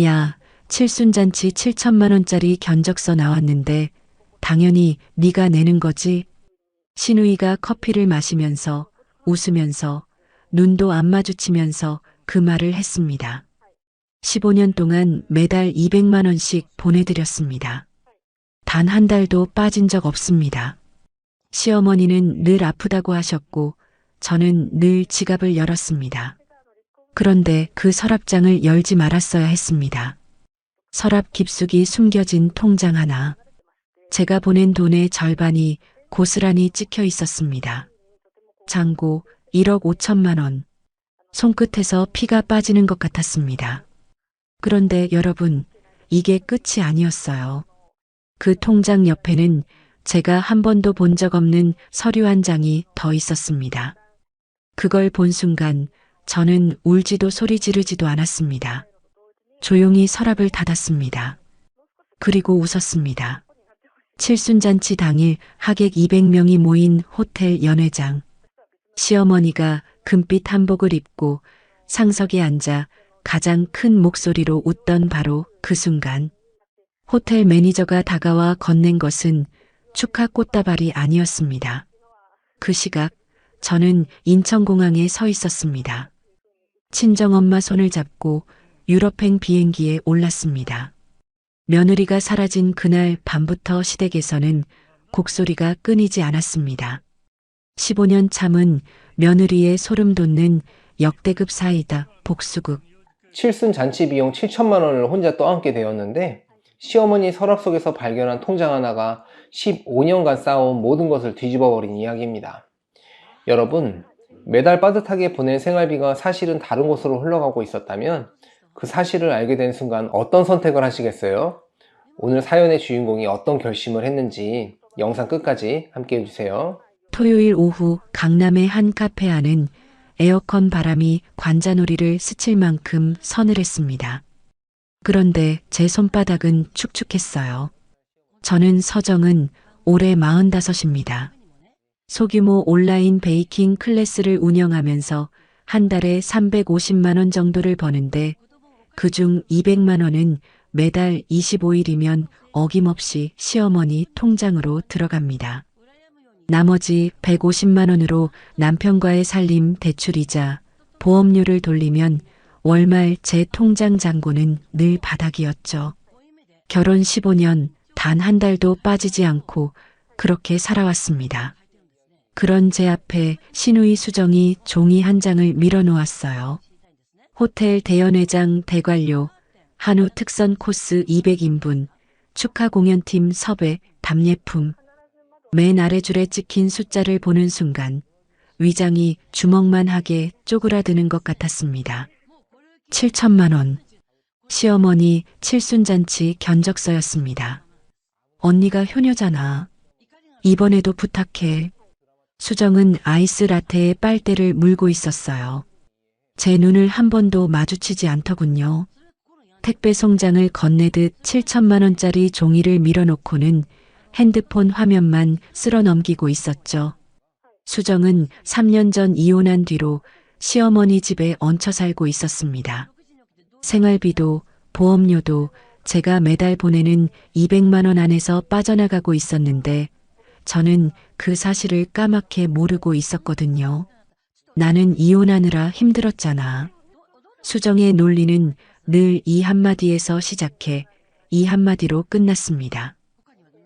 야, 칠순잔치 7천만 원짜리 견적서 나왔는데 당연히 네가 내는 거지? 신우이가 커피를 마시면서 웃으면서 눈도 안 마주치면서 그 말을 했습니다. 15년 동안 매달 200만 원씩 보내드렸습니다. 단 한 달도 빠진 적 없습니다. 시어머니는 늘 아프다고 하셨고 저는 늘 지갑을 열었습니다. 그런데 그 서랍장을 열지 말았어야 했습니다. 서랍 깊숙이 숨겨진 통장 하나. 제가 보낸 돈의 절반이 고스란히 찍혀 있었습니다. 잔고 1억 5천만 원. 손끝에서 피가 빠지는 것 같았습니다. 그런데 여러분, 이게 끝이 아니었어요. 그 통장 옆에는 제가 한 번도 본 적 없는 서류 한 장이 더 있었습니다. 그걸 본 순간 저는 울지도 소리 지르지도 않았습니다. 조용히 서랍을 닫았습니다. 그리고 웃었습니다. 칠순잔치 당일 하객 200명이 모인 호텔 연회장. 시어머니가 금빛 한복을 입고 상석에 앉아 가장 큰 목소리로 웃던 바로 그 순간 호텔 매니저가 다가와 건넨 것은 축하 꽃다발이 아니었습니다. 그 시각 저는 인천공항에 서 있었습니다. 친정엄마 손을 잡고 유럽행 비행기에 올랐습니다. 며느리가 사라진 그날 밤부터 시댁에서는 곡소리가 끊이지 않았습니다. 15년 참은 며느리의 소름 돋는 역대급 사이다 복수극. 칠순 잔치 비용 7천만 원을 혼자 떠안게 되었는데 시어머니 서랍 속에서 발견한 통장 하나가 15년간 쌓아온 모든 것을 뒤집어버린 이야기입니다. 여러분, 매달 빠듯하게 보낸 생활비가 사실은 다른 곳으로 흘러가고 있었다면 그 사실을 알게 된 순간 어떤 선택을 하시겠어요? 오늘 사연의 주인공이 어떤 결심을 했는지 영상 끝까지 함께 해주세요. 토요일 오후 강남의 한 카페 안은 에어컨 바람이 관자놀이를 스칠 만큼 서늘했습니다. 그런데 제 손바닥은 축축했어요. 저는 서정은 올해 45입니다. 소규모 온라인 베이킹 클래스를 운영하면서 한 달에 350만 원 정도를 버는데 그중 200만 원은 매달 25일이면 어김없이 시어머니 통장으로 들어갑니다. 나머지 150만 원으로 남편과의 살림 대출이자 보험료를 돌리면 월말 제 통장 잔고는 늘 바닥이었죠. 결혼 15년 단 한 달도 빠지지 않고 그렇게 살아왔습니다. 그런 제 앞에 신우이 수정이 종이 한 장을 밀어놓았어요. 호텔 대연회장 대관료, 한우 특선 코스 200인분, 축하 공연팀 섭외, 답례품. 맨 아래줄에 찍힌 숫자를 보는 순간 위장이 주먹만하게 쪼그라드는 것 같았습니다. 7천만 원. 시어머니 칠순잔치 견적서였습니다. 언니가 효녀잖아. 이번에도 부탁해. 수정은 아이스 라테에 빨대를 물고 있었어요. 제 눈을 한 번도 마주치지 않더군요. 택배 송장을 건네듯 7천만 원짜리 종이를 밀어놓고는 핸드폰 화면만 쓸어 넘기고 있었죠. 수정은 3년 전 이혼한 뒤로 시어머니 집에 얹혀 살고 있었습니다. 생활비도 보험료도 제가 매달 보내는 200만 원 안에서 빠져나가고 있었는데 저는 그 사실을 까맣게 모르고 있었거든요. 나는 이혼하느라 힘들었잖아. 수정의 논리는 늘 이 한마디에서 시작해 이 한마디로 끝났습니다.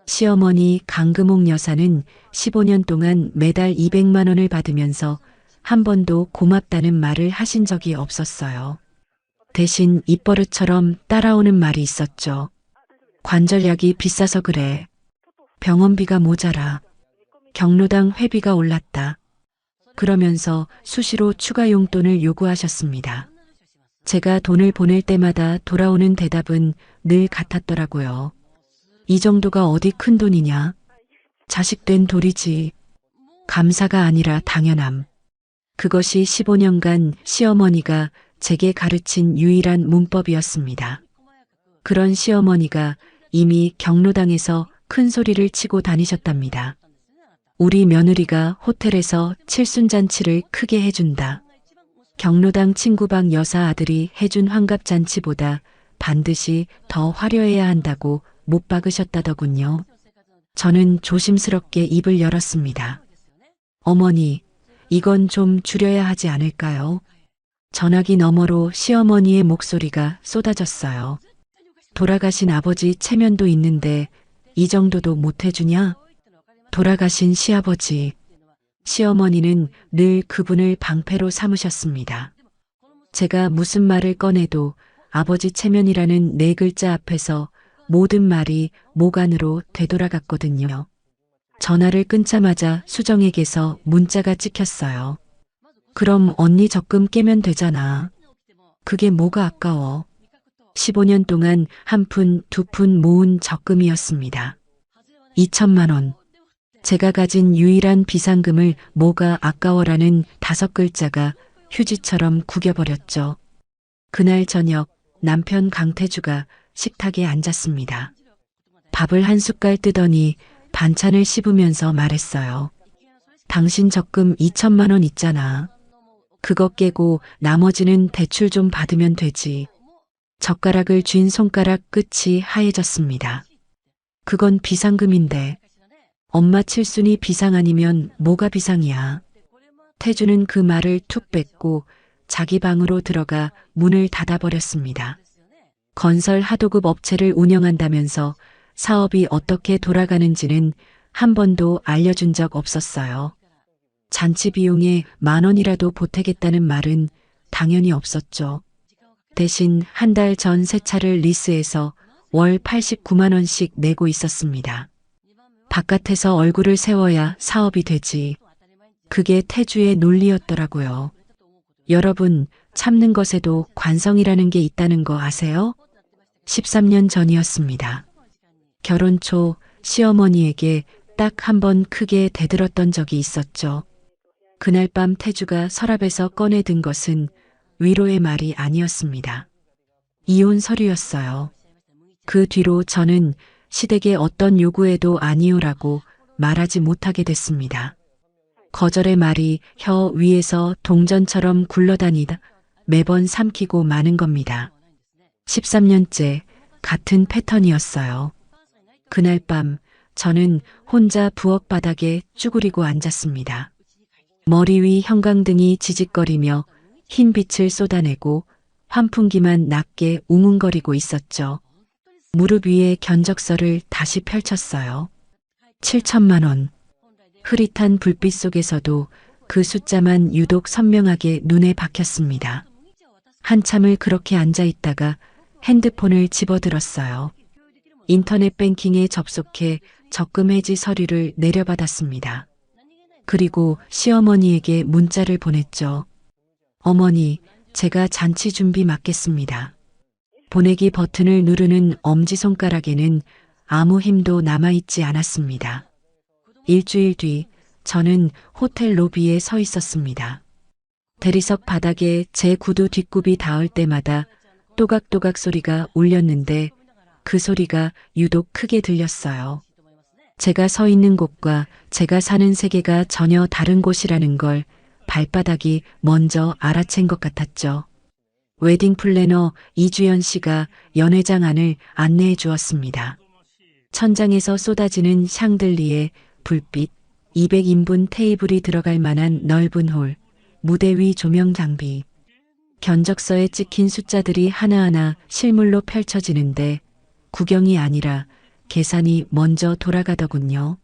시어머니 강금옥 여사는 15년 동안 매달 200만 원을 받으면서 한 번도 고맙다는 말을 하신 적이 없었어요. 대신 입버릇처럼 따라오는 말이 있었죠. 관절약이 비싸서 그래. 병원비가 모자라. 경로당 회비가 올랐다. 그러면서 수시로 추가 용돈을 요구하셨습니다. 제가 돈을 보낼 때마다 돌아오는 대답은 늘 같았더라고요. 이 정도가 어디 큰 돈이냐? 자식된 돌이지. 감사가 아니라 당연함. 그것이 15년간 시어머니가 제게 가르친 유일한 문법이었습니다. 그런 시어머니가 이미 경로당에서 큰 소리를 치고 다니셨답니다. 우리 며느리가 호텔에서 칠순잔치를 크게 해준다. 경로당 친구방 여사 아들이 해준 환갑잔치보다 반드시 더 화려해야 한다고 못 박으셨다더군요. 저는 조심스럽게 입을 열었습니다. 어머니, 이건 좀 줄여야 하지 않을까요? 전화기 너머로 시어머니의 목소리가 쏟아졌어요. 돌아가신 아버지 체면도 있는데 이 정도도 못 해주냐? 돌아가신 시아버지. 시어머니는 늘 그분을 방패로 삼으셨습니다. 제가 무슨 말을 꺼내도 아버지 체면이라는 네 글자 앞에서 모든 말이 목 안으로 되돌아갔거든요. 전화를 끊자마자 수정에게서 문자가 찍혔어요. 그럼 언니 적금 깨면 되잖아. 그게 뭐가 아까워. 15년 동안 한 푼, 두 푼 모은 적금이었습니다. 2천만 원. 제가 가진 유일한 비상금을 뭐가 아까워라는 5글자가 휴지처럼 구겨버렸죠. 그날 저녁 남편 강태주가 식탁에 앉았습니다. 밥을 한 숟갈 뜨더니 반찬을 씹으면서 말했어요. 당신 적금 2천만 원 있잖아. 그거 깨고 나머지는 대출 좀 받으면 되지. 젓가락을 쥔 손가락 끝이 하얘졌습니다. 그건 비상금인데. 엄마 칠순이 비상 아니면 뭐가 비상이야. 태주는 그 말을 툭 뱉고 자기 방으로 들어가 문을 닫아버렸습니다. 건설 하도급 업체를 운영한다면서 사업이 어떻게 돌아가는지는 한 번도 알려준 적 없었어요. 잔치 비용에 10,000원이라도 보태겠다는 말은 당연히 없었죠. 대신 한 달 전 새 차를 리스해서 월 89만 원씩 내고 있었습니다. 바깥에서 얼굴을 세워야 사업이 되지. 그게 태주의 논리였더라고요. 여러분, 참는 것에도 관성이라는 게 있다는 거 아세요? 13년 전이었습니다. 결혼 초 시어머니에게 딱 한 번 크게 대들었던 적이 있었죠. 그날 밤 태주가 서랍에서 꺼내든 것은 위로의 말이 아니었습니다. 이혼 서류였어요. 그 뒤로 저는 시댁의 어떤 요구에도 아니오라고 말하지 못하게 됐습니다. 거절의 말이 혀 위에서 동전처럼 굴러다니다 매번 삼키고 마는 겁니다. 13년째 같은 패턴이었어요. 그날 밤 저는 혼자 부엌 바닥에 쭈그리고 앉았습니다. 머리 위 형광등이 지직거리며 흰 빛을 쏟아내고 환풍기만 낮게 웅웅거리고 있었죠. 무릎 위에 견적서를 다시 펼쳤어요. 7천만 원. 흐릿한 불빛 속에서도 그 숫자만 유독 선명하게 눈에 박혔습니다. 한참을 그렇게 앉아 있다가 핸드폰을 집어들었어요. 인터넷 뱅킹에 접속해 적금 해지 서류를 내려받았습니다. 그리고 시어머니에게 문자를 보냈죠. 어머니, 제가 잔치 준비 맡겠습니다. 보내기 버튼을 누르는 엄지손가락에는 아무 힘도 남아있지 않았습니다. 일주일 뒤 저는 호텔 로비에 서 있었습니다. 대리석 바닥에 제 구두 뒷굽이 닿을 때마다 또각또각 소리가 울렸는데 그 소리가 유독 크게 들렸어요. 제가 서 있는 곳과 제가 사는 세계가 전혀 다른 곳이라는 걸 발바닥이 먼저 알아챈 것 같았죠. 웨딩 플래너 이주연 씨가 연회장 안을 안내해 주었습니다. 천장에서 쏟아지는 샹들리에 불빛, 200인분 테이블이 들어갈 만한 넓은 홀, 무대 위 조명 장비. 견적서에 찍힌 숫자들이 하나하나 실물로 펼쳐지는데 구경이 아니라 계산이 먼저 돌아가더군요.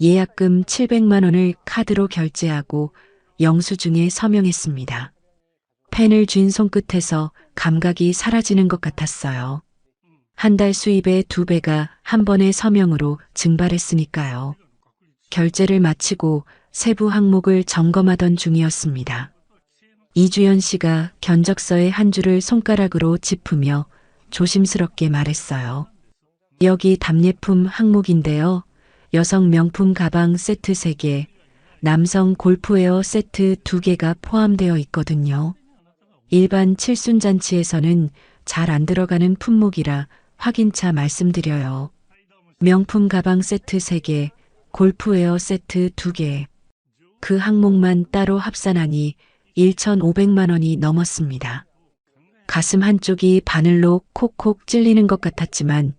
예약금 700만 원을 카드로 결제하고 영수증에 서명했습니다. 펜을 쥔 손끝에서 감각이 사라지는 것 같았어요. 한 달 수입의 2배가 한 번의 서명으로 증발했으니까요. 결제를 마치고 세부 항목을 점검하던 중이었습니다. 이주연 씨가 견적서의 한 줄을 손가락으로 짚으며 조심스럽게 말했어요. 여기 답례품 항목인데요. 여성 명품 가방 세트 3개, 남성 골프웨어 세트 2개가 포함되어 있거든요. 일반 칠순잔치에서는 잘 안 들어가는 품목이라 확인차 말씀드려요. 명품 가방 세트 3개, 골프웨어 세트 2개. 그 항목만 따로 합산하니 1,500만 원이 넘었습니다. 가슴 한쪽이 바늘로 콕콕 찔리는 것 같았지만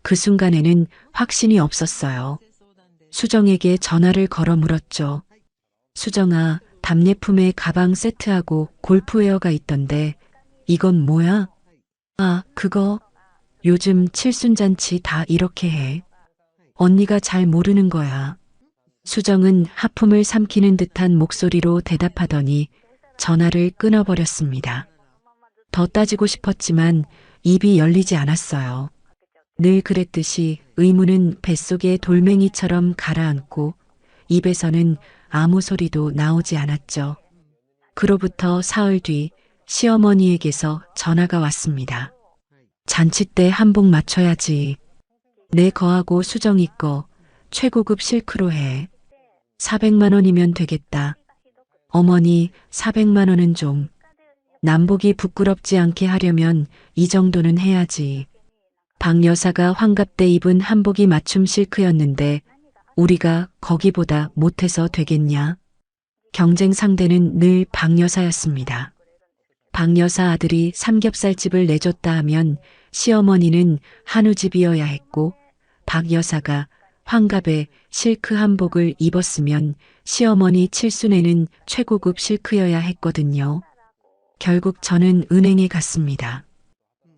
그 순간에는 확신이 없었어요. 수정에게 전화를 걸어 물었죠. 수정아, 답례품에 가방 세트하고 골프웨어가 있던데 이건 뭐야? 아, 그거 요즘 칠순잔치 다 이렇게 해. 언니가 잘 모르는 거야. 수정은 하품을 삼키는 듯한 목소리로 대답하더니 전화를 끊어버렸습니다. 더 따지고 싶었지만 입이 열리지 않았어요. 늘 그랬듯이 의문은 뱃속에 돌멩이처럼 가라앉고 입에서는 아무 소리도 나오지 않았죠. 그로부터 사흘 뒤 시어머니에게서 전화가 왔습니다. 잔치 때 한복 맞춰야지. 내 거하고 수정이 거 최고급 실크로 해. 400만 원이면 되겠다. 어머니, 400만 원은 좀. 남복이 부끄럽지 않게 하려면 이 정도는 해야지. 박 여사가 환갑 때 입은 한복이 맞춤 실크였는데 우리가 거기보다 못해서 되겠냐? 경쟁 상대는 늘 박 여사였습니다. 박 여사 아들이 삼겹살집을 내줬다 하면 시어머니는 한우집이어야 했고 박 여사가 환갑에 실크 한복을 입었으면 시어머니 칠순에는 최고급 실크여야 했거든요. 결국 저는 은행에 갔습니다.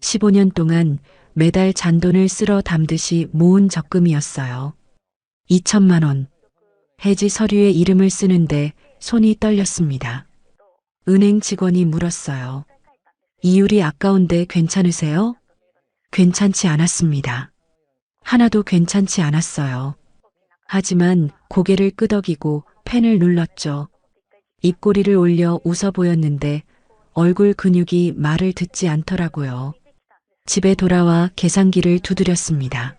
15년 동안 매달 잔돈을 쓸어 담듯이 모은 적금이었어요. 2천만 원. 해지 서류에 이름을 쓰는데 손이 떨렸습니다. 은행 직원이 물었어요. 이율이 아까운데 괜찮으세요? 괜찮지 않았습니다. 하나도 괜찮지 않았어요. 하지만 고개를 끄덕이고 펜을 눌렀죠. 입꼬리를 올려 웃어 보였는데 얼굴 근육이 말을 듣지 않더라고요. 집에 돌아와 계산기를 두드렸습니다.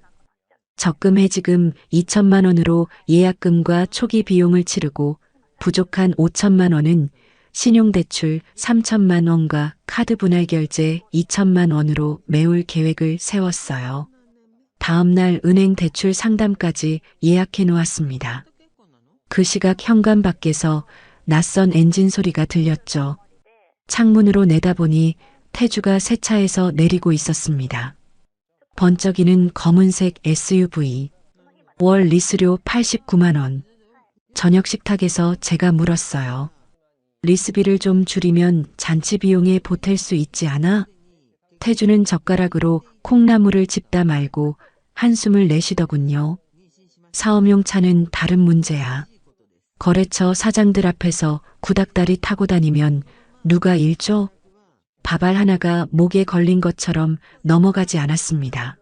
적금 해지금 2천만 원으로 예약금과 초기 비용을 치르고 부족한 5천만 원은 신용대출 3천만 원과 카드 분할 결제 2천만 원으로 메울 계획을 세웠어요. 다음 날 은행 대출 상담까지 예약해 놓았습니다. 그 시각 현관 밖에서 낯선 엔진 소리가 들렸죠. 창문으로 내다보니 태주가 새 차에서 내리고 있었습니다. 번쩍이는 검은색 SUV. 월 리스료 89만 원. 저녁 식탁에서 제가 물었어요. 리스비를 좀 줄이면 잔치 비용에 보탤 수 있지 않아? 태주는 젓가락으로 콩나물을 집다 말고 한숨을 내쉬더군요. 사업용 차는 다른 문제야. 거래처 사장들 앞에서 구닥다리 타고 다니면 누가 일줘? 밥알 하나가 목에 걸린 것처럼 넘어가지 않았습니다.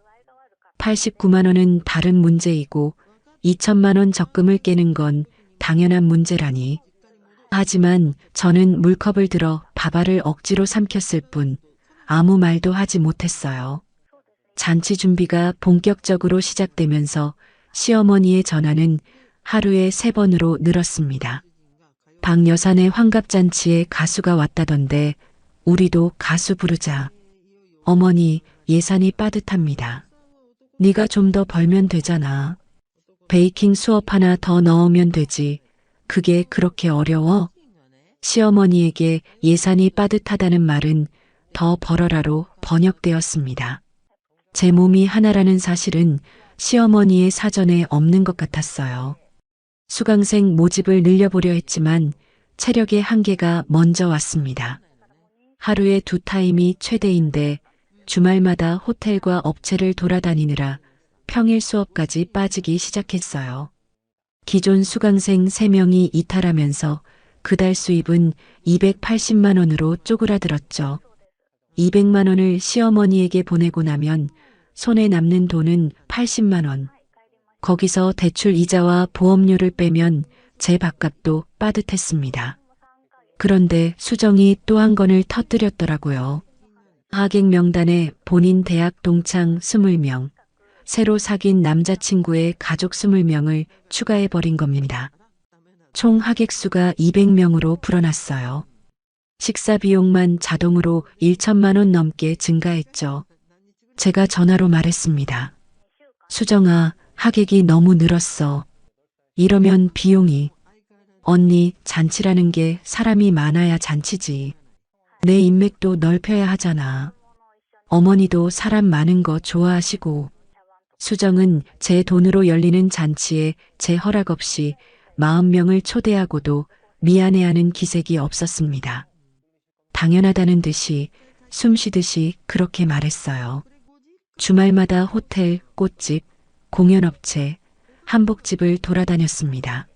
89만 원은 다른 문제이고 2천만 원 적금을 깨는 건 당연한 문제라니. 하지만 저는 물컵을 들어 밥알을 억지로 삼켰을 뿐 아무 말도 하지 못했어요. 잔치 준비가 본격적으로 시작되면서 시어머니의 전화는 하루에 3번으로 늘었습니다. 박 여사네 환갑잔치에 가수가 왔다던데 우리도 가수 부르자. 어머니, 예산이 빠듯합니다. 네가 좀 더 벌면 되잖아. 베이킹 수업 하나 더 넣으면 되지. 그게 그렇게 어려워? 시어머니에게 예산이 빠듯하다는 말은 더 벌어라로 번역되었습니다. 제 몸이 하나라는 사실은 시어머니의 사전에 없는 것 같았어요. 수강생 모집을 늘려보려 했지만 체력의 한계가 먼저 왔습니다. 하루에 2타임이 최대인데 주말마다 호텔과 업체를 돌아다니느라 평일 수업까지 빠지기 시작했어요. 기존 수강생 3명이 이탈하면서 그달 수입은 280만 원으로 쪼그라들었죠. 200만 원을 시어머니에게 보내고 나면 손에 남는 돈은 80만 원. 거기서 대출 이자와 보험료를 빼면 제 밥값도 빠듯했습니다. 그런데 수정이 또 한 건을 터뜨렸더라고요. 하객 명단에 본인 대학 동창 20명, 새로 사귄 남자친구의 가족 20명을 추가해버린 겁니다. 총 하객 수가 200명으로 불어났어요. 식사 비용만 자동으로 1천만 원 넘게 증가했죠. 제가 전화로 말했습니다. 수정아, 하객이 너무 늘었어. 이러면 비용이. 언니, 잔치라는 게 사람이 많아야 잔치지. 내 인맥도 넓혀야 하잖아. 어머니도 사람 많은 거 좋아하시고. 수정은 제 돈으로 열리는 잔치에 제 허락 없이 40명을 초대하고도 미안해하는 기색이 없었습니다. 당연하다는 듯이 숨 쉬듯이 그렇게 말했어요. 주말마다 호텔, 꽃집, 공연업체, 한복집을 돌아다녔습니다.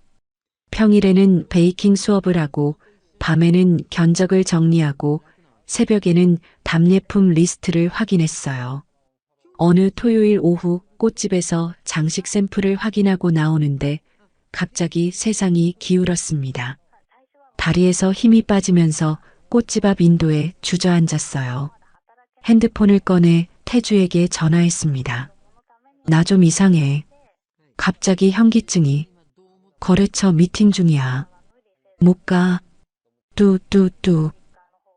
평일에는 베이킹 수업을 하고 밤에는 견적을 정리하고 새벽에는 답례품 리스트를 확인했어요. 어느 토요일 오후 꽃집에서 장식 샘플을 확인하고 나오는데 갑자기 세상이 기울었습니다. 다리에서 힘이 빠지면서 꽃집 앞 인도에 주저앉았어요. 핸드폰을 꺼내 태주에게 전화했습니다. 나 좀 이상해. 갑자기 현기증이. 거래처 미팅 중이야. 못 가. 뚜뚜뚜.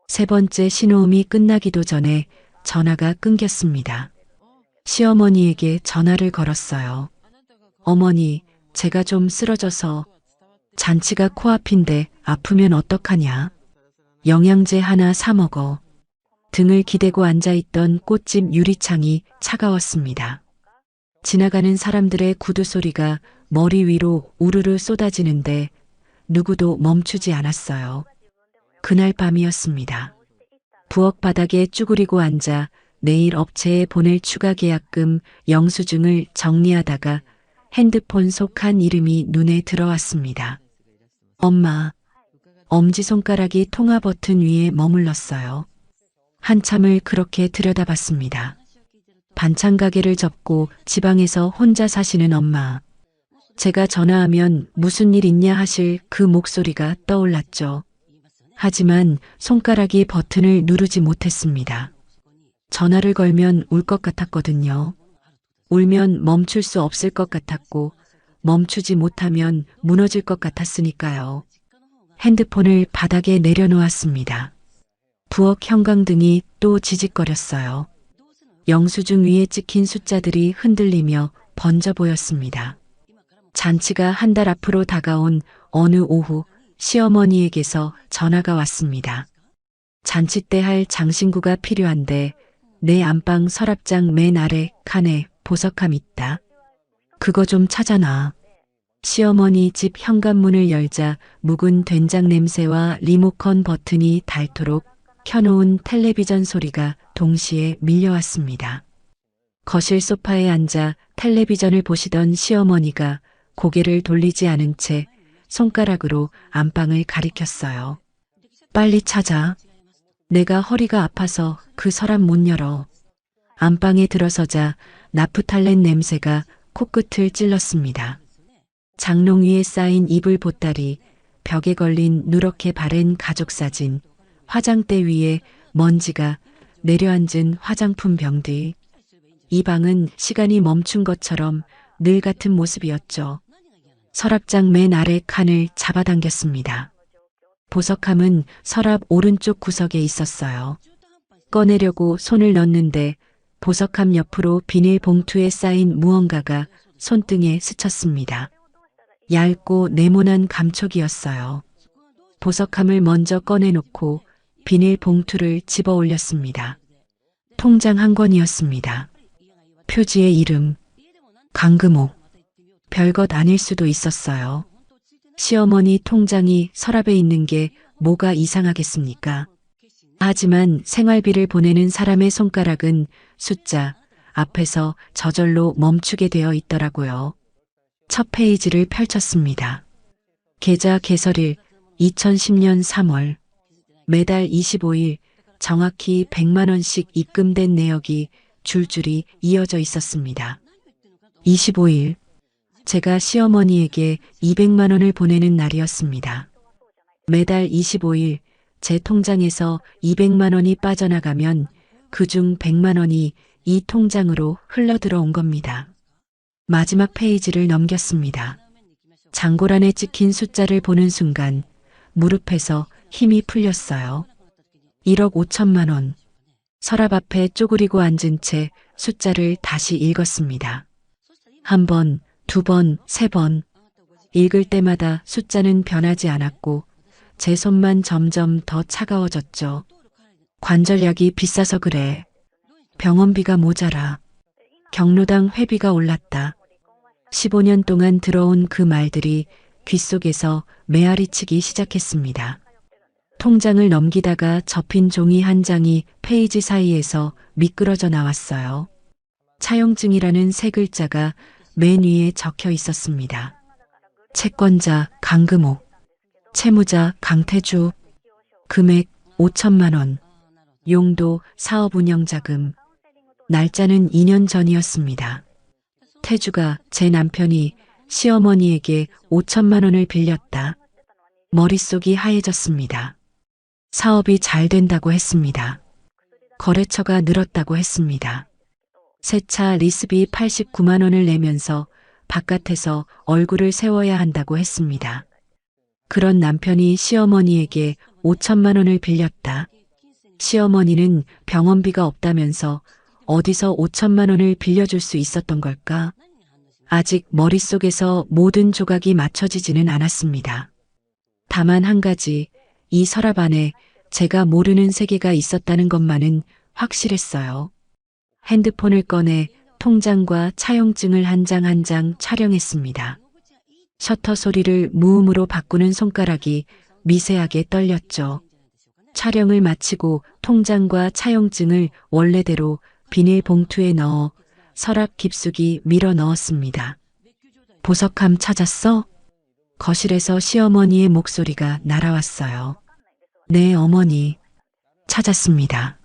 세 번째 신호음이 끝나기도 전에 전화가 끊겼습니다. 시어머니에게 전화를 걸었어요. 어머니, 제가 좀 쓰러져서 잔치가 코앞인데 아프면 어떡하냐? 영양제 하나 사 먹어. 등을 기대고 앉아있던 꽃집 유리창이 차가웠습니다. 지나가는 사람들의 구두 소리가 머리 위로 우르르 쏟아지는데 누구도 멈추지 않았어요. 그날 밤이었습니다. 부엌 바닥에 쭈그리고 앉아 내일 업체에 보낼 추가 계약금 영수증을 정리하다가 핸드폰 속 한 이름이 눈에 들어왔습니다. 엄마. 엄지손가락이 통화 버튼 위에 머물렀어요. 한참을 그렇게 들여다봤습니다. 반찬 가게를 접고 지방에서 혼자 사시는 엄마. 제가 전화하면 무슨 일 있냐 하실 그 목소리가 떠올랐죠. 하지만 손가락이 버튼을 누르지 못했습니다. 전화를 걸면 울 것 같았거든요. 울면 멈출 수 없을 것 같았고 멈추지 못하면 무너질 것 같았으니까요. 핸드폰을 바닥에 내려놓았습니다. 부엌 형광등이 또 지직거렸어요. 영수증 위에 찍힌 숫자들이 흔들리며 번져 보였습니다. 잔치가 한 달 앞으로 다가온 어느 오후 시어머니에게서 전화가 왔습니다. 잔치 때 할 장신구가 필요한데 내 안방 서랍장 맨 아래 칸에 보석함 있다. 그거 좀 찾아놔. 시어머니 집 현관문을 열자 묵은 된장 냄새와 리모컨 버튼이 닳도록 켜놓은 텔레비전 소리가 동시에 밀려왔습니다. 거실 소파에 앉아 텔레비전을 보시던 시어머니가 고개를 돌리지 않은 채 손가락으로 안방을 가리켰어요. 빨리 찾아. 내가 허리가 아파서 그 서랍 못 열어. 안방에 들어서자 나프탈렌 냄새가 코끝을 찔렀습니다. 장롱 위에 쌓인 이불 보따리, 벽에 걸린 누렇게 바랜 가족사진, 화장대 위에 먼지가 내려앉은 화장품 병들. 이 방은 시간이 멈춘 것처럼 늘 같은 모습이었죠. 서랍장 맨 아래 칸을 잡아당겼습니다. 보석함은 서랍 오른쪽 구석에 있었어요. 꺼내려고 손을 넣는데 보석함 옆으로 비닐 봉투에 쌓인 무언가가 손등에 스쳤습니다. 얇고 네모난 감촉이었어요. 보석함을 먼저 꺼내놓고 비닐 봉투를 집어 올렸습니다. 통장 한 권이었습니다. 표지의 이름, 강금옥. 별것 아닐 수도 있었어요. 시어머니 통장이 서랍에 있는 게 뭐가 이상하겠습니까? 하지만 생활비를 보내는 사람의 손가락은 숫자 앞에서 저절로 멈추게 되어 있더라고요. 첫 페이지를 펼쳤습니다. 계좌 개설일 2010년 3월. 매달 25일 정확히 100만 원씩 입금된 내역이 줄줄이 이어져 있었습니다. 25일. 제가 시어머니에게 200만 원을 보내는 날이었습니다. 매달 25일 제 통장에서 200만 원이 빠져나가면 그중 100만 원이 이 통장으로 흘러들어온 겁니다. 마지막 페이지를 넘겼습니다. 장고란에 찍힌 숫자를 보는 순간 무릎에서 힘이 풀렸어요. 1억 5천만 원. 서랍 앞에 쪼그리고 앉은 채 숫자를 다시 읽었습니다. 한 번, 두 번, 세 번. 읽을 때마다 숫자는 변하지 않았고 제 손만 점점 더 차가워졌죠. 관절약이 비싸서 그래. 병원비가 모자라. 경로당 회비가 올랐다. 15년 동안 들어온 그 말들이 귓속에서 메아리치기 시작했습니다. 통장을 넘기다가 접힌 종이 한 장이 페이지 사이에서 미끄러져 나왔어요. 차용증이라는 세 글자가 맨 위에 적혀 있었습니다. 채권자 강금옥, 채무자 강태주, 금액 5천만 원, 용도 사업 운영 자금, 날짜는 2년 전이었습니다. 태주가 제 남편이 시어머니에게 5천만 원을 빌렸다. 머릿속이 하얘졌습니다. 사업이 잘 된다고 했습니다. 거래처가 늘었다고 했습니다. 새 차 리스비 89만 원을 내면서 바깥에서 얼굴을 세워야 한다고 했습니다. 그런 남편이 시어머니에게 5천만 원을 빌렸다. 시어머니는 병원비가 없다면서 어디서 5천만 원을 빌려줄 수 있었던 걸까? 아직 머릿속에서 모든 조각이 맞춰지지는 않았습니다. 다만 한 가지, 이 서랍 안에 제가 모르는 세계가 있었다는 것만은 확실했어요. 핸드폰을 꺼내 통장과 차용증을 한 장 한 장 촬영했습니다. 셔터 소리를 무음으로 바꾸는 손가락이 미세하게 떨렸죠. 촬영을 마치고 통장과 차용증을 원래대로 비닐봉투에 넣어 서랍 깊숙이 밀어 넣었습니다. 보석함 찾았어? 거실에서 시어머니의 목소리가 날아왔어요. 네, 어머니. 찾았습니다.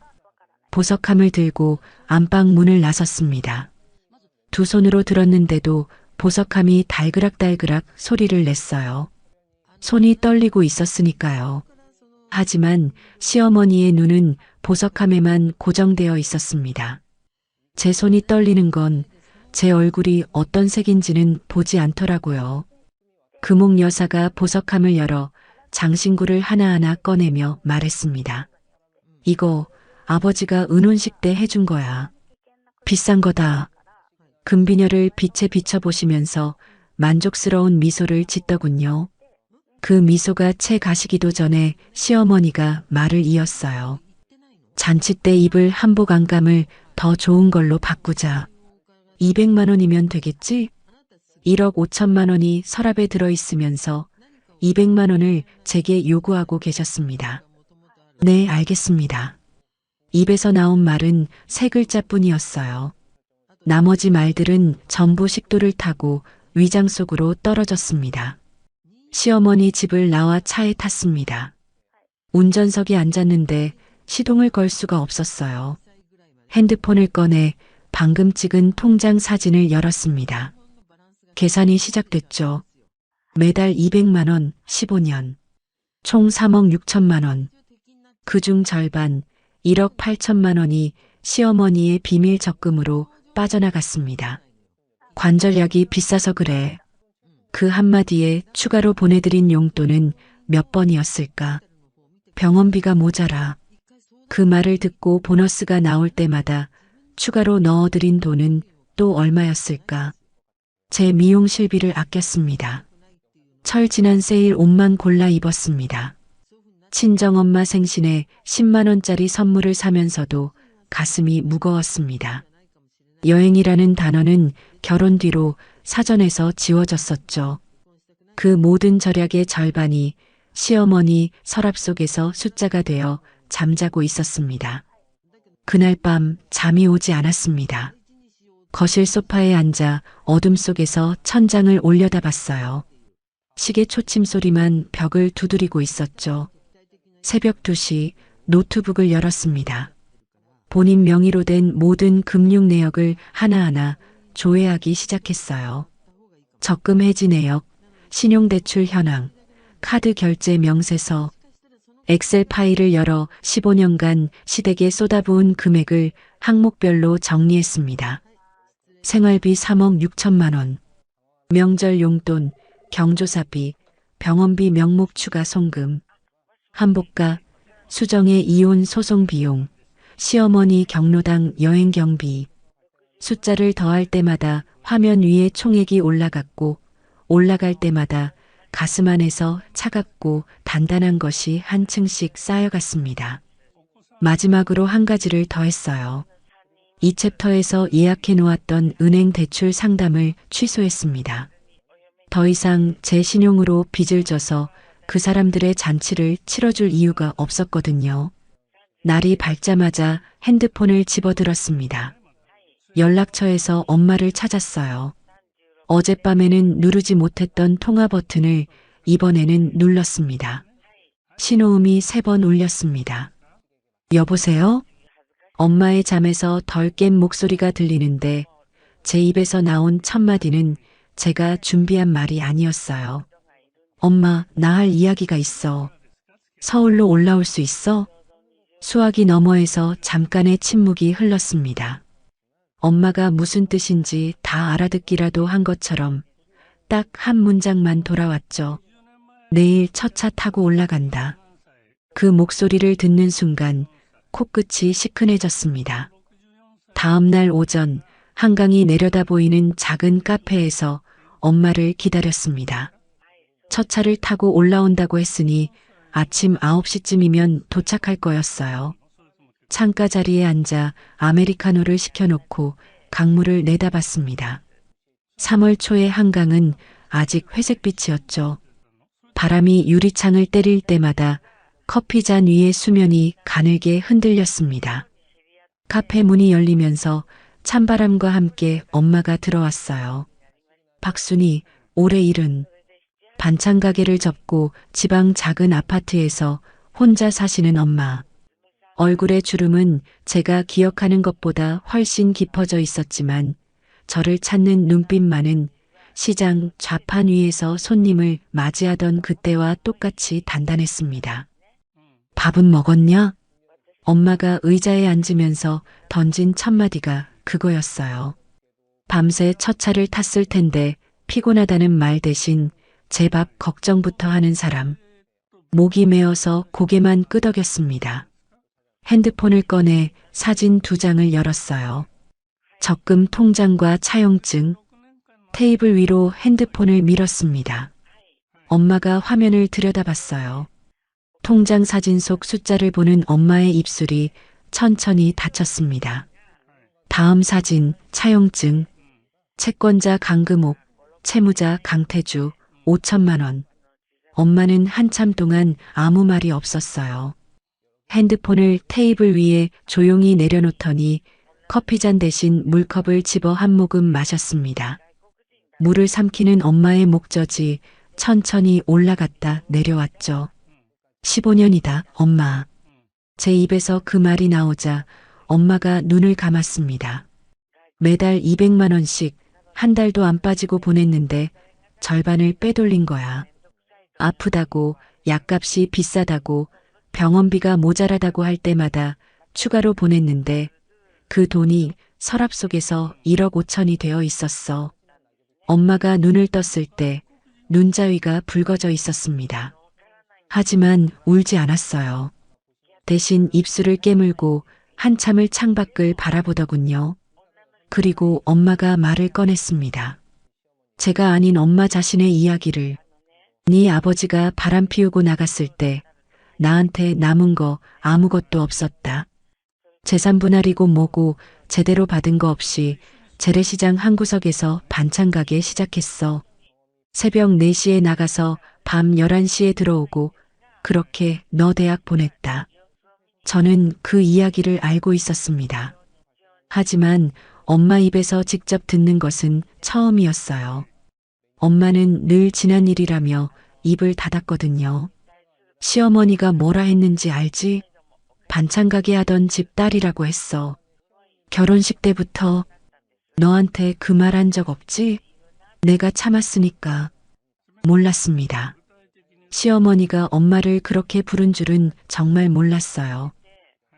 보석함을 들고 안방 문을 나섰습니다. 두 손으로 들었는데도 보석함이 달그락달그락 소리를 냈어요. 손이 떨리고 있었으니까요. 하지만 시어머니의 눈은 보석함에만 고정되어 있었습니다. 제 손이 떨리는 건 제 얼굴이 어떤 색인지는 보지 않더라고요. 금옥 여사가 보석함을 열어 장신구를 하나하나 꺼내며 말했습니다. 이거 아버지가 은혼식 때 해준 거야. 비싼 거다. 금비녀를 빛에 비춰보시면서 만족스러운 미소를 짓더군요. 그 미소가 채 가시기도 전에 시어머니가 말을 이었어요. 잔치 때 입을 한복 안감을 더 좋은 걸로 바꾸자. 200만 원이면 되겠지? 1억 5천만 원이 서랍에 들어있으면서 200만 원을 제게 요구하고 계셨습니다. 네, 알겠습니다. 입에서 나온 말은 세 글자뿐이었어요. 나머지 말들은 전부 식도를 타고 위장 속으로 떨어졌습니다. 시어머니 집을 나와 차에 탔습니다. 운전석에 앉았는데 시동을 걸 수가 없었어요. 핸드폰을 꺼내 방금 찍은 통장 사진을 열었습니다. 계산이 시작됐죠. 매달 200만 원, 15년. 총 3억 6천만 원. 그중 절반, 1억 8천만 원이 시어머니의 비밀 적금으로 빠져나갔습니다. 관절약이 비싸서 그래. 그 한마디에 추가로 보내드린 용돈은 몇 번이었을까? 병원비가 모자라. 그 말을 듣고 보너스가 나올 때마다 추가로 넣어드린 돈은 또 얼마였을까? 제 미용실비를 아꼈습니다. 철 지난 세일 옷만 골라 입었습니다. 친정엄마 생신에 10만 원짜리 선물을 사면서도 가슴이 무거웠습니다. 여행이라는 단어는 결혼 뒤로 사전에서 지워졌었죠. 그 모든 절약의 절반이 시어머니 서랍 속에서 숫자가 되어 잠자고 있었습니다. 그날 밤 잠이 오지 않았습니다. 거실 소파에 앉아 어둠 속에서 천장을 올려다봤어요. 시계 초침 소리만 벽을 두드리고 있었죠. 새벽 2시 노트북을 열었습니다. 본인 명의로 된 모든 금융 내역을 하나하나 조회하기 시작했어요. 적금 해지 내역, 신용대출 현황, 카드 결제 명세서, 엑셀 파일을 열어 15년간 시댁에 쏟아부은 금액을 항목별로 정리했습니다. 생활비 3억 6천만 원, 명절 용돈, 경조사비, 병원비 명목 추가 송금, 한복가, 수정의 이혼 소송 비용, 시어머니 경로당 여행 경비. 숫자를 더할 때마다 화면 위에 총액이 올라갔고 올라갈 때마다 가슴 안에서 차갑고 단단한 것이 한 층씩 쌓여갔습니다. 마지막으로 한 가지를 더 했어요. 이 챕터에서 예약해 놓았던 은행 대출 상담을 취소했습니다. 더 이상 제 신용으로 빚을 져서 그 사람들의 잔치를 치러줄 이유가 없었거든요. 날이 밝자마자 핸드폰을 집어들었습니다. 연락처에서 엄마를 찾았어요. 어젯밤에는 누르지 못했던 통화 버튼을 이번에는 눌렀습니다. 신호음이 3번 울렸습니다. 여보세요? 엄마의 잠에서 덜 깬 목소리가 들리는데 제 입에서 나온 첫 마디는 제가 준비한 말이 아니었어요. 엄마, 나 할 이야기가 있어. 서울로 올라올 수 있어? 수화기 너머에서 잠깐의 침묵이 흘렀습니다. 엄마가 무슨 뜻인지 다 알아듣기라도 한 것처럼 딱 한 문장만 돌아왔죠. 내일 첫 차 타고 올라간다. 그 목소리를 듣는 순간 코끝이 시큰해졌습니다. 다음 날 오전 한강이 내려다 보이는 작은 카페에서 엄마를 기다렸습니다. 첫 차를 타고 올라온다고 했으니 아침 9시쯤이면 도착할 거였어요. 창가 자리에 앉아 아메리카노를 시켜놓고 강물을 내다봤습니다. 3월 초의 한강은 아직 회색빛이었죠. 바람이 유리창을 때릴 때마다 커피잔 위의 수면이 가늘게 흔들렸습니다. 카페 문이 열리면서 찬바람과 함께 엄마가 들어왔어요. 박순이, 올해 일은? 반찬 가게를 접고 지방 작은 아파트에서 혼자 사시는 엄마. 얼굴의 주름은 제가 기억하는 것보다 훨씬 깊어져 있었지만 저를 찾는 눈빛만은 시장 좌판 위에서 손님을 맞이하던 그때와 똑같이 단단했습니다. 밥은 먹었냐? 엄마가 의자에 앉으면서 던진 첫 마디가 그거였어요. 밤새 첫 차를 탔을 텐데 피곤하다는 말 대신 제 밥 걱정부터 하는 사람. 목이 메어서 고개만 끄덕였습니다. 핸드폰을 꺼내 사진 2장을 열었어요. 적금 통장과 차용증. 테이블 위로 핸드폰을 밀었습니다. 엄마가 화면을 들여다봤어요. 통장 사진 속 숫자를 보는 엄마의 입술이 천천히 닫혔습니다. 다음 사진, 차용증. 채권자 강금옥, 채무자 강태주, 5천만 원. 엄마는 한참 동안 아무 말이 없었어요. 핸드폰을 테이블 위에 조용히 내려놓더니 커피잔 대신 물컵을 집어 한 모금 마셨습니다. 물을 삼키는 엄마의 목젖이 천천히 올라갔다 내려왔죠. 15년이다, 엄마. 제 입에서 그 말이 나오자 엄마가 눈을 감았습니다. 매달 200만 원씩 한 달도 안 빠지고 보냈는데 절반을 빼돌린 거야. 아프다고, 약값이 비싸다고, 병원비가 모자라다고 할 때마다 추가로 보냈는데 그 돈이 서랍 속에서 1억 5천이 되어 있었어. 엄마가 눈을 떴을 때 눈자위가 붉어져 있었습니다. 하지만 울지 않았어요. 대신 입술을 깨물고 한참을 창밖을 바라보더군요. 그리고 엄마가 말을 꺼냈습니다. 제가 아닌 엄마 자신의 이야기를. 네 아버지가 바람 피우고 나갔을 때 나한테 남은 거 아무것도 없었다. 재산 분할이고 뭐고 제대로 받은 거 없이 재래시장 한 구석에서 반찬 가게 시작했어. 새벽 4시에 나가서 밤 11시에 들어오고 그렇게 너 대학 보냈다. 저는 그 이야기를 알고 있었습니다. 하지만 엄마 입에서 직접 듣는 것은 처음이었어요. 엄마는 늘 지난 일이라며 입을 닫았거든요. 시어머니가 뭐라 했는지 알지? 반찬 가게 하던 집 딸이라고 했어. 결혼식 때부터 너한테 그 말 한 적 없지? 내가 참았으니까. 몰랐습니다. 시어머니가 엄마를 그렇게 부른 줄은 정말 몰랐어요.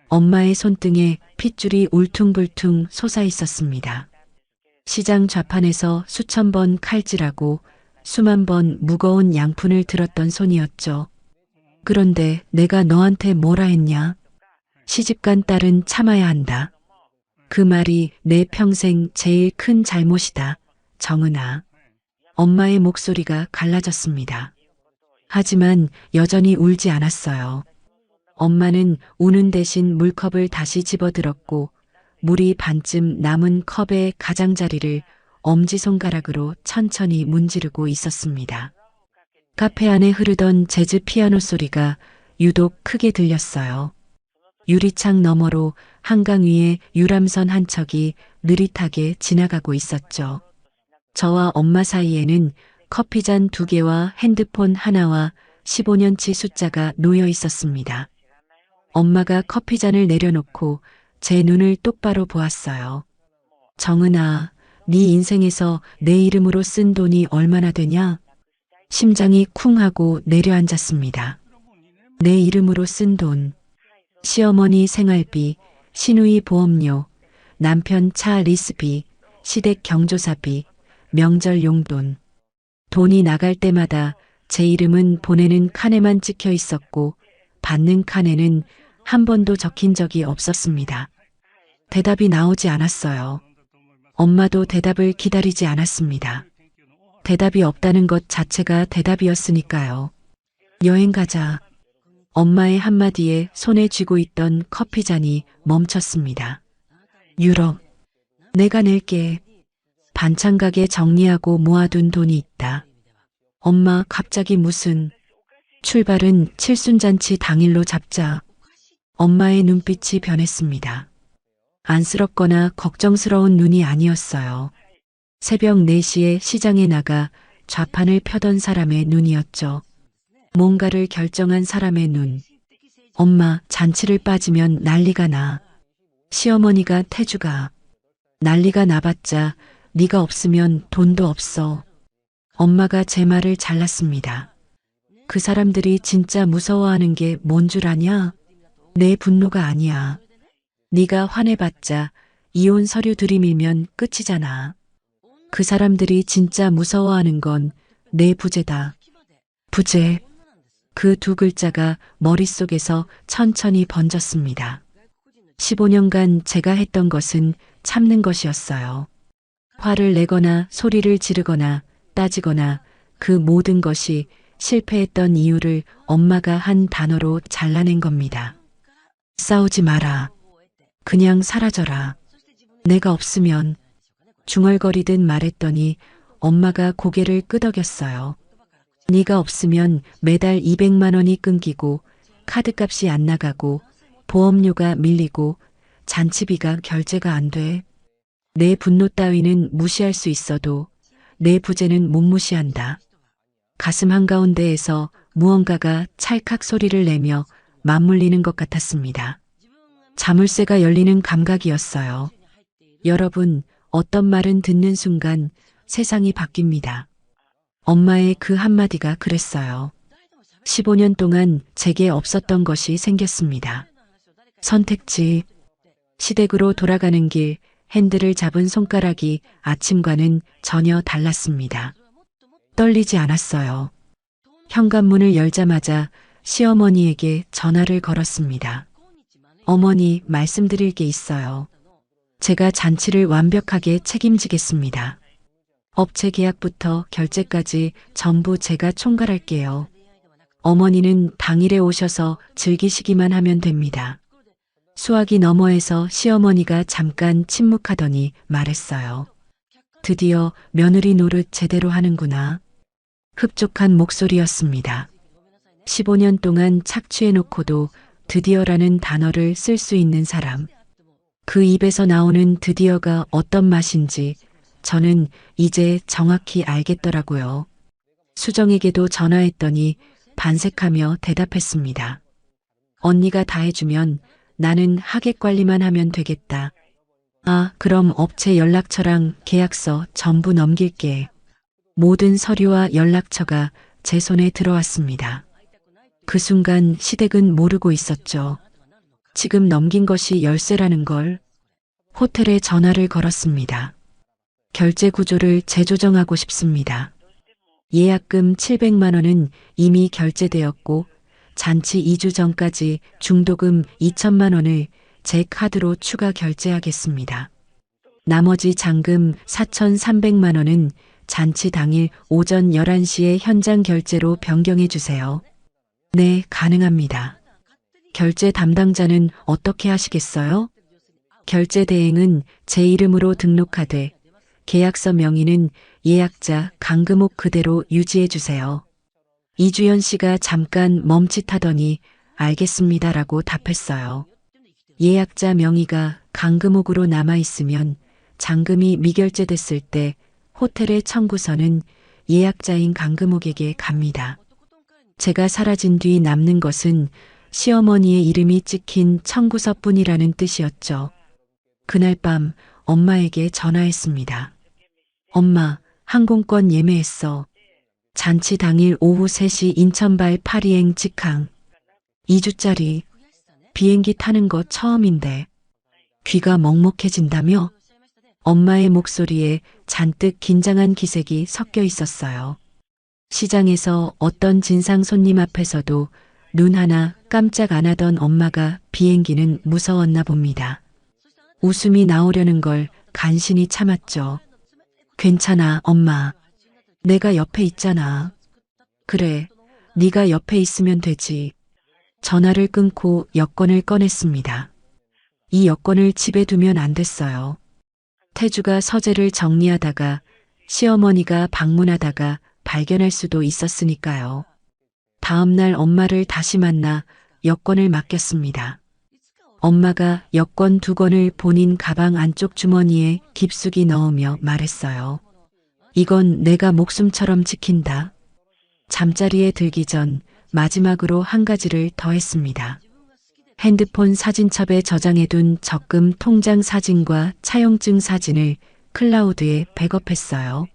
엄마의 손등에 핏줄이 울퉁불퉁 솟아 있었습니다. 시장 좌판에서 수천 번 칼질하고 수만 번 무거운 양푼을 들었던 손이었죠. 그런데 내가 너한테 뭐라 했냐? 시집간 딸은 참아야 한다. 그 말이 내 평생 제일 큰 잘못이다. 정은아. 엄마의 목소리가 갈라졌습니다. 하지만 여전히 울지 않았어요. 엄마는 우는 대신 물컵을 다시 집어들었고 물이 반쯤 남은 컵의 가장자리를 엄지손가락으로 천천히 문지르고 있었습니다. 카페 안에 흐르던 재즈 피아노 소리가 유독 크게 들렸어요. 유리창 너머로 한강 위에 유람선 한 척이 느릿하게 지나가고 있었죠. 저와 엄마 사이에는 커피잔 2개와 핸드폰 하나와 15년치 숫자가 놓여 있었습니다. 엄마가 커피잔을 내려놓고 제 눈을 똑바로 보았어요. 정은아, 네 인생에서 내 이름으로 쓴 돈이 얼마나 되냐? 심장이 쿵 하고 내려앉았습니다. 내 이름으로 쓴 돈. 시어머니 생활비, 시누이 보험료, 남편 차 리스비, 시댁 경조사비, 명절 용돈. 돈이 나갈 때마다 제 이름은 보내는 칸에만 찍혀 있었고 받는 칸에는 한 번도 적힌 적이 없었습니다. 대답이 나오지 않았어요. 엄마도 대답을 기다리지 않았습니다. 대답이 없다는 것 자체가 대답이었으니까요. 여행 가자. 엄마의 한마디에 손에 쥐고 있던 커피잔이 멈췄습니다. 유럽. 내가 낼게. 반찬 가게 정리하고 모아둔 돈이 있다. 엄마 갑자기 무슨. 출발은 칠순잔치 당일로 잡자. 엄마의 눈빛이 변했습니다. 안쓰럽거나 걱정스러운 눈이 아니었어요. 새벽 4시에 시장에 나가 좌판을 펴던 사람의 눈이었죠. 뭔가를 결정한 사람의 눈. 엄마, 잔치를 빠지면 난리가 나. 시어머니가 태주가. 난리가 나봤자 네가 없으면 돈도 없어. 엄마가 제 말을 잘랐습니다. 그 사람들이 진짜 무서워하는 게 뭔 줄 아냐? 내 분노가 아니야. 네가 화내봤자 이혼 서류 들이밀면 끝이잖아. 그 사람들이 진짜 무서워하는 건 내 부재다. 부재. 그 2글자가 머릿속에서 천천히 번졌습니다. 15년간 제가 했던 것은 참는 것이었어요. 화를 내거나 소리를 지르거나 따지거나 그 모든 것이 실패했던 이유를 엄마가 한 단어로 잘라낸 겁니다. 싸우지 마라. 그냥 사라져라. 내가 없으면. 중얼거리듯 말했더니 엄마가 고개를 끄덕였어요. 네가 없으면 매달 200만 원이 끊기고 카드값이 안 나가고 보험료가 밀리고 잔치비가 결제가 안 돼. 내 분노 따위는 무시할 수 있어도 내 부재는 못 무시한다. 가슴 한가운데에서 무언가가 찰칵 소리를 내며 맞물리는 것 같았습니다. 자물쇠가 열리는 감각이었어요. 여러분, 어떤 말은 듣는 순간 세상이 바뀝니다. 엄마의 그 한마디가 그랬어요. 15년 동안 제게 없었던 것이 생겼습니다. 선택지. 시댁으로 돌아가는 길 핸들을 잡은 손가락이 아침과는 전혀 달랐습니다. 떨리지 않았어요. 현관문을 열자마자 시어머니에게 전화를 걸었습니다. 어머니, 말씀드릴 게 있어요. 제가 잔치를 완벽하게 책임지겠습니다. 업체 계약부터 결제까지 전부 제가 총괄할게요. 어머니는 당일에 오셔서 즐기시기만 하면 됩니다. 수화기 너머에서 시어머니가 잠깐 침묵하더니 말했어요. 드디어 며느리 노릇 제대로 하는구나. 흡족한 목소리였습니다. 15년 동안 착취해놓고도 드디어라는 단어를 쓸 수 있는 사람. 그 입에서 나오는 드디어가 어떤 맛인지 저는 이제 정확히 알겠더라고요. 수정에게도 전화했더니 반색하며 대답했습니다. 언니가 다 해주면 나는 하객 관리만 하면 되겠다. 아, 그럼 업체 연락처랑 계약서 전부 넘길게. 모든 서류와 연락처가 제 손에 들어왔습니다. 그 순간 시댁은 모르고 있었죠. 지금 넘긴 것이 열쇠라는 걸. 호텔에 전화를 걸었습니다. 결제 구조를 재조정하고 싶습니다. 예약금 700만 원은 이미 결제되었고 잔치 2주 전까지 중도금 2천만 원을 제 카드로 추가 결제하겠습니다. 나머지 잔금 4,300만 원은 잔치 당일 오전 11시에 현장 결제로 변경해 주세요. 네, 가능합니다. 결제 담당자는 어떻게 하시겠어요? 결제 대행은 제 이름으로 등록하되 계약서 명의는 예약자 강금옥 그대로 유지해 주세요. 이주연 씨가 잠깐 멈칫하더니 알겠습니다라고 답했어요. 예약자 명의가 강금옥으로 남아있으면 잔금이 미결제됐을 때 호텔의 청구서는 예약자인 강금옥에게 갑니다. 제가 사라진 뒤 남는 것은 시어머니의 이름이 찍힌 청구서뿐이라는 뜻이었죠. 그날 밤 엄마에게 전화했습니다. 엄마, 항공권 예매했어. 잔치 당일 오후 3시 인천발 파리행 직항. 2주짜리. 비행기 타는 거 처음인데. 귀가 먹먹해진다며? 엄마의 목소리에 잔뜩 긴장한 기색이 섞여 있었어요. 시장에서 어떤 진상 손님 앞에서도 눈 하나 깜짝 안 하던 엄마가 비행기는 무서웠나 봅니다. 웃음이 나오려는 걸 간신히 참았죠. 괜찮아, 엄마. 내가 옆에 있잖아. 그래, 네가 옆에 있으면 되지. 전화를 끊고 여권을 꺼냈습니다. 이 여권을 집에 두면 안 됐어요. 태주가 서재를 정리하다가 시어머니가 방문하다가 발견할 수도 있었으니까요. 다음 날 엄마를 다시 만나 여권을 맡겼습니다. 엄마가 여권 2권을 본인 가방 안쪽 주머니에 깊숙이 넣으며 말했어요. 이건 내가 목숨처럼 지킨다. 잠자리에 들기 전 마지막으로 한 가지를 더 했습니다. 핸드폰 사진첩에 저장해둔 적금 통장 사진과 차용증 사진을 클라우드에 백업했어요.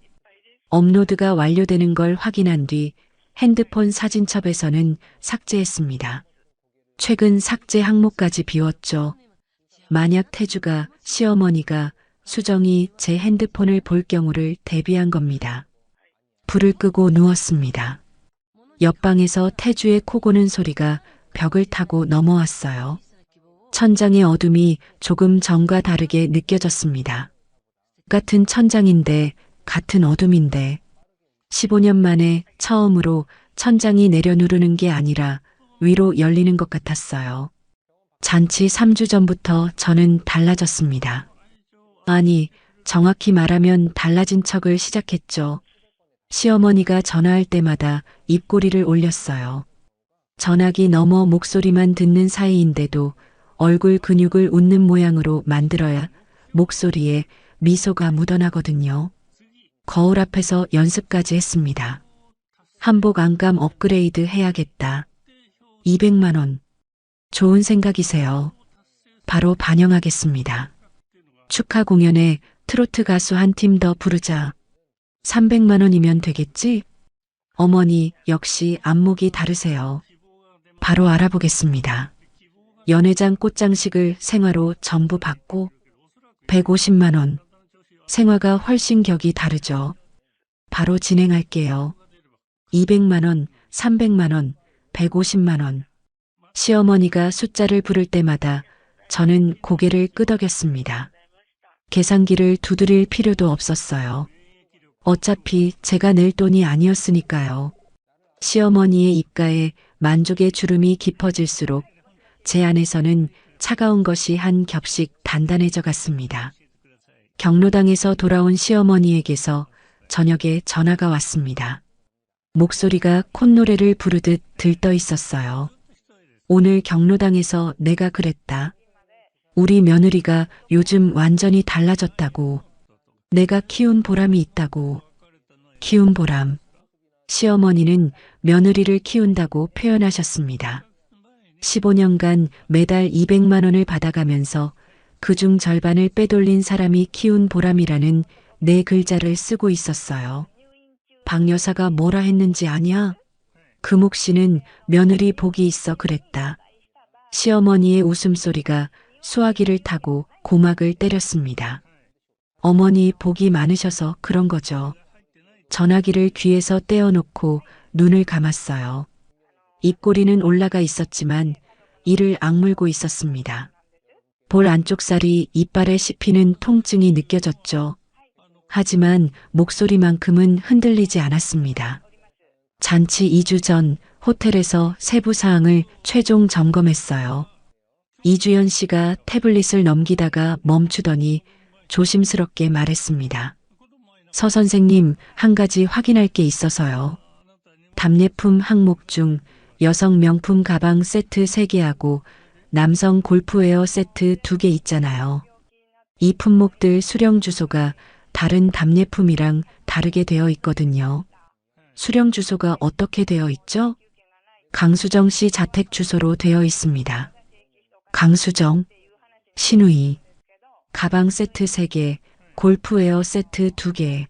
업로드가 완료되는 걸 확인한 뒤 핸드폰 사진첩에서는 삭제했습니다. 최근 삭제 항목까지 비웠죠. 만약 태주가 시어머니가 수정이 제 핸드폰을 볼 경우를 대비한 겁니다. 불을 끄고 누웠습니다. 옆방에서 태주의 코 고는 소리가 벽을 타고 넘어왔어요. 천장의 어둠이 조금 전과 다르게 느껴졌습니다. 같은 천장인데 같은 어둠인데 15년 만에 처음으로 천장이 내려 누르는 게 아니라 위로 열리는 것 같았어요. 잔치 3주 전부터 저는 달라졌습니다. 아니, 정확히 말하면 달라진 척을 시작했죠. 시어머니가 전화할 때마다 입꼬리를 올렸어요. 전화기 너머 목소리만 듣는 사이인데도 얼굴 근육을 웃는 모양으로 만들어야 목소리에 미소가 묻어나거든요. 거울 앞에서 연습까지 했습니다. 한복 안감 업그레이드 해야겠다. 200만 원. 좋은 생각이세요. 바로 반영하겠습니다. 축하 공연에 트로트 가수 한 팀 더 부르자. 300만 원이면 되겠지? 어머니 역시 안목이 다르세요. 바로 알아보겠습니다. 연회장 꽃장식을 생화로 전부 받고 150만 원. 생화가 훨씬 격이 다르죠. 바로 진행할게요. 200만 원, 300만 원, 150만 원. 시어머니가 숫자를 부를 때마다 저는 고개를 끄덕였습니다. 계산기를 두드릴 필요도 없었어요. 어차피 제가 낼 돈이 아니었으니까요. 시어머니의 입가에 만족의 주름이 깊어질수록 제 안에서는 차가운 것이 한 겹씩 단단해져 갔습니다. 경로당에서 돌아온 시어머니에게서 저녁에 전화가 왔습니다. 목소리가 콧노래를 부르듯 들떠 있었어요. 오늘 경로당에서 내가 그랬다. 우리 며느리가 요즘 완전히 달라졌다고. 내가 키운 보람이 있다고. 키운 보람. 시어머니는 며느리를 키운다고 표현하셨습니다. 15년간 매달 200만 원을 받아가면서 그중 절반을 빼돌린 사람이 키운 보람이라는 네 글자를 쓰고 있었어요. 박 여사가 뭐라 했는지 아냐? 금옥 씨는 며느리 복이 있어 그랬다. 시어머니의 웃음소리가 수화기를 타고 고막을 때렸습니다. 어머니 복이 많으셔서 그런 거죠. 전화기를 귀에서 떼어놓고 눈을 감았어요. 입꼬리는 올라가 있었지만 이를 악물고 있었습니다. 볼 안쪽 살이 이빨에 씹히는 통증이 느껴졌죠. 하지만 목소리만큼은 흔들리지 않았습니다. 잔치 2주 전 호텔에서 세부 사항을 최종 점검했어요. 이주연 씨가 태블릿을 넘기다가 멈추더니 조심스럽게 말했습니다. 서 선생님, 한 가지 확인할 게 있어서요. 답례품 항목 중 여성 명품 가방 세트 3개하고 남성 골프웨어 세트 2개 있잖아요. 이 품목들 수령 주소가 다른 답례품이랑 다르게 되어 있거든요. 수령 주소가 어떻게 되어 있죠? 강수정 씨 자택 주소로 되어 있습니다. 강수정, 신우이, 가방 세트 3개, 골프웨어 세트 2개.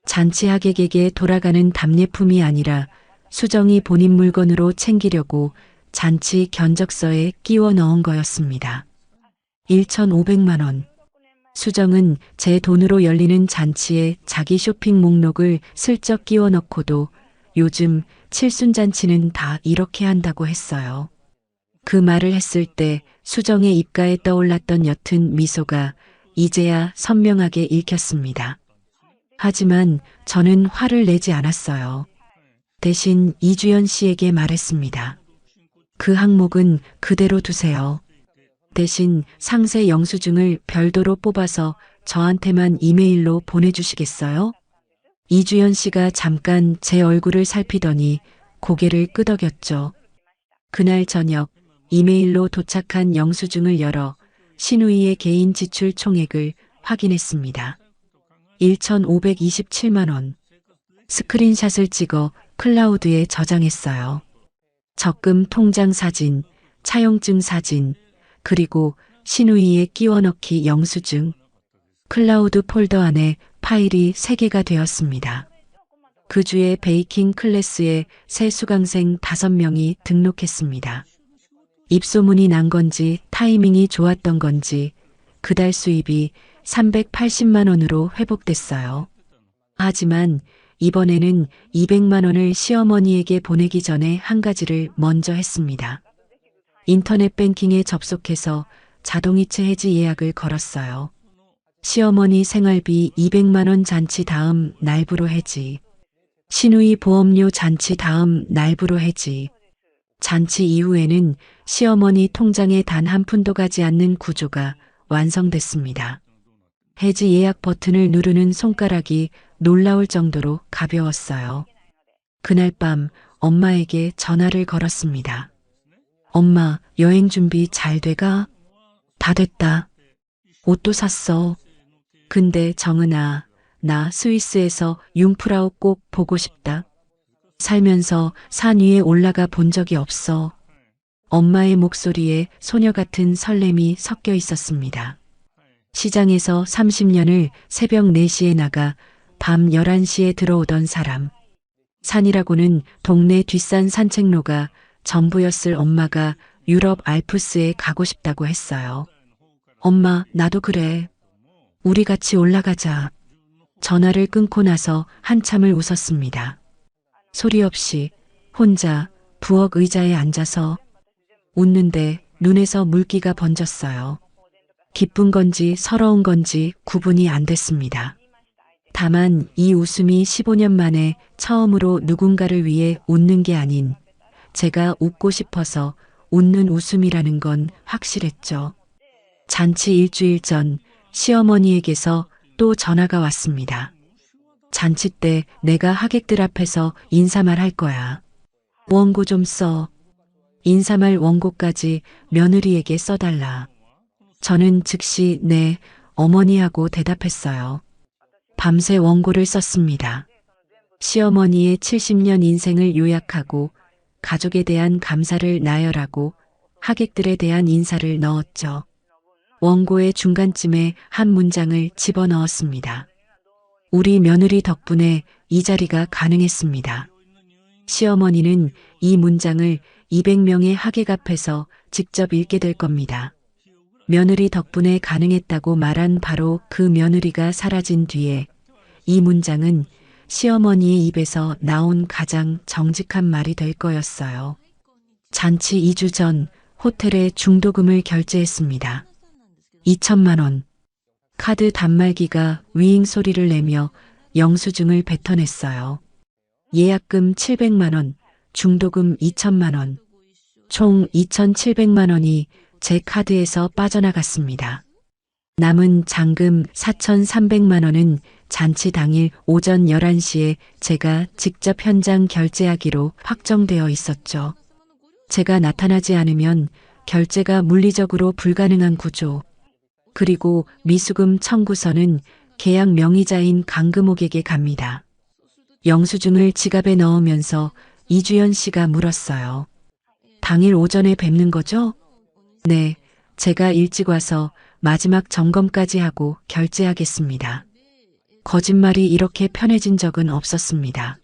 잔치 하객에게 돌아가는 답례품이 아니라 수정이 본인 물건으로 챙기려고 잔치 견적서에 끼워 넣은 거였습니다. 1,500만 원. 수정은 제 돈으로 열리는 잔치에 자기 쇼핑 목록을 슬쩍 끼워 넣고도 요즘 칠순잔치는 다 이렇게 한다고 했어요. 그 말을 했을 때 수정의 입가에 떠올랐던 옅은 미소가 이제야 선명하게 읽혔습니다. 하지만 저는 화를 내지 않았어요. 대신 이주연 씨에게 말했습니다. 그 항목은 그대로 두세요. 대신 상세 영수증을 별도로 뽑아서 저한테만 이메일로 보내주시겠어요? 이주연 씨가 잠깐 제 얼굴을 살피더니 고개를 끄덕였죠. 그날 저녁 이메일로 도착한 영수증을 열어 신우이의 개인 지출 총액을 확인했습니다. 1,527만 원. 스크린샷을 찍어 클라우드에 저장했어요. 적금 통장 사진, 차용증 사진, 그리고 신우이에 끼워 넣기 영수증. 클라우드 폴더 안에 파일이 3개가 되었습니다. 그 주에 베이킹 클래스에 새 수강생 5명이 등록했습니다. 입소문이 난 건지 타이밍이 좋았던 건지 그달 수입이 380만 원으로 회복됐어요. 하지만 이번에는 200만 원을 시어머니에게 보내기 전에 한 가지를 먼저 했습니다. 인터넷 뱅킹에 접속해서 자동이체 해지 예약을 걸었어요. 시어머니 생활비 200만 원 잔치 다음 날부로 해지. 신우이 보험료 잔치 다음 날부로 해지. 잔치 이후에는 시어머니 통장에 단 한 푼도 가지 않는 구조가 완성됐습니다. 해지 예약 버튼을 누르는 손가락이 놀라울 정도로 가벼웠어요. 그날 밤 엄마에게 전화를 걸었습니다. 엄마, 여행 준비 잘 돼가? 다 됐다. 옷도 샀어. 근데 정은아, 나 스위스에서 융프라우 꼭 보고 싶다. 살면서 산 위에 올라가 본 적이 없어. 엄마의 목소리에 소녀 같은 설렘이 섞여 있었습니다. 시장에서 30년을 새벽 4시에 나가 밤 11시에 들어오던 사람. 산이라고는 동네 뒷산 산책로가 전부였을 엄마가 유럽 알프스에 가고 싶다고 했어요. 엄마, 나도 그래. 우리 같이 올라가자. 전화를 끊고 나서 한참을 웃었습니다. 소리 없이 혼자 부엌 의자에 앉아서 웃는데 눈에서 물기가 번졌어요. 기쁜 건지 서러운 건지 구분이 안 됐습니다. 다만 이 웃음이 15년 만에 처음으로 누군가를 위해 웃는 게 아닌 제가 웃고 싶어서 웃는 웃음이라는 건 확실했죠. 잔치 일주일 전 시어머니에게서 또 전화가 왔습니다. 잔치 때 내가 하객들 앞에서 인사말 할 거야. 원고 좀 써. 인사말 원고까지 며느리에게 써달라. 저는 즉시 네, 어머니하고 대답했어요. 밤새 원고를 썼습니다. 시어머니의 70년 인생을 요약하고 가족에 대한 감사를 나열하고 하객들에 대한 인사를 넣었죠. 원고의 중간쯤에 한 문장을 집어넣었습니다. 우리 며느리 덕분에 이 자리가 가능했습니다. 시어머니는 이 문장을 200명의 하객 앞에서 직접 읽게 될 겁니다. 며느리 덕분에 가능했다고 말한 바로 그 며느리가 사라진 뒤에 이 문장은 시어머니의 입에서 나온 가장 정직한 말이 될 거였어요. 잔치 2주 전 호텔에 중도금을 결제했습니다. 2천만 원. 카드 단말기가 위잉 소리를 내며 영수증을 뱉어냈어요. 예약금 700만 원, 중도금 2천만 원. 총 2,700만 원이 제 카드에서 빠져나갔습니다. 남은 잔금 4,300만 원은 잔치 당일 오전 11시에 제가 직접 현장 결제하기로 확정되어 있었죠. 제가 나타나지 않으면 결제가 물리적으로 불가능한 구조. 그리고 미수금 청구서는 계약 명의자인 강금옥에게 갑니다. 영수증을 지갑에 넣으면서 이주연 씨가 물었어요. 당일 오전에 뵙는 거죠? 네, 제가 일찍 와서 마지막 점검까지 하고 결제하겠습니다. 거짓말이 이렇게 편해진 적은 없었습니다.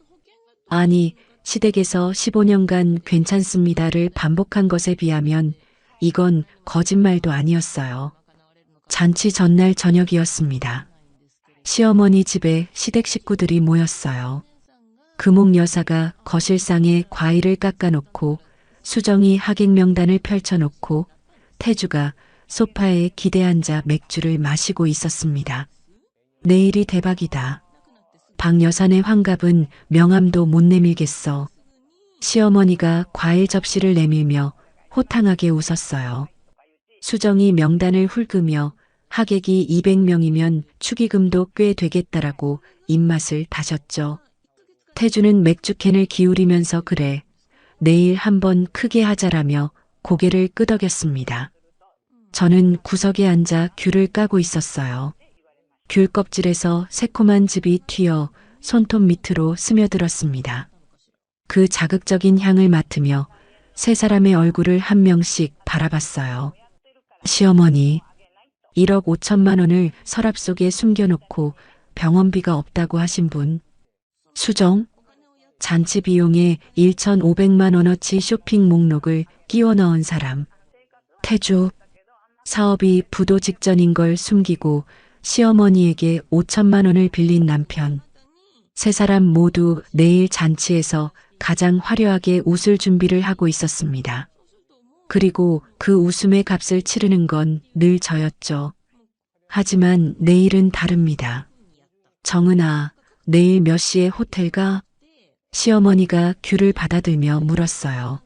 아니, 시댁에서 15년간 괜찮습니다를 반복한 것에 비하면 이건 거짓말도 아니었어요. 잔치 전날 저녁이었습니다. 시어머니 집에 시댁 식구들이 모였어요. 금옥 여사가 거실상에 과일을 깎아놓고 수정이 하객 명단을 펼쳐놓고 태주가 소파에 기대 앉아 맥주를 마시고 있었습니다. 내일이 대박이다. 박 여사네 환갑은 명함도 못 내밀겠어. 시어머니가 과일 접시를 내밀며 호탕하게 웃었어요. 수정이 명단을 훑으며 하객이 200명이면 축의금도 꽤 되겠다라고 입맛을 다셨죠. 태주는 맥주캔을 기울이면서 그래, 내일 한번 크게 하자라며 고개를 끄덕였습니다. 저는 구석에 앉아 귤을 까고 있었어요. 귤 껍질에서 새콤한 즙이 튀어 손톱 밑으로 스며들었습니다. 그 자극적인 향을 맡으며 세 사람의 얼굴을 한 명씩 바라봤어요. 시어머니, 1억 5천만 원을 서랍 속에 숨겨놓고 병원비가 없다고 하신 분. 수정, 잔치 비용에 1,500만 원어치 쇼핑 목록을 끼워 넣은 사람. 태주, 사업이 부도 직전인 걸 숨기고 시어머니에게 5천만 원을 빌린 남편. 세 사람 모두 내일 잔치에서 가장 화려하게 웃을 준비를 하고 있었습니다. 그리고 그 웃음의 값을 치르는 건 늘 저였죠. 하지만 내일은 다릅니다. 정은아, 내일 몇 시에 호텔 가? 시어머니가 귤을 받아들며 물었어요.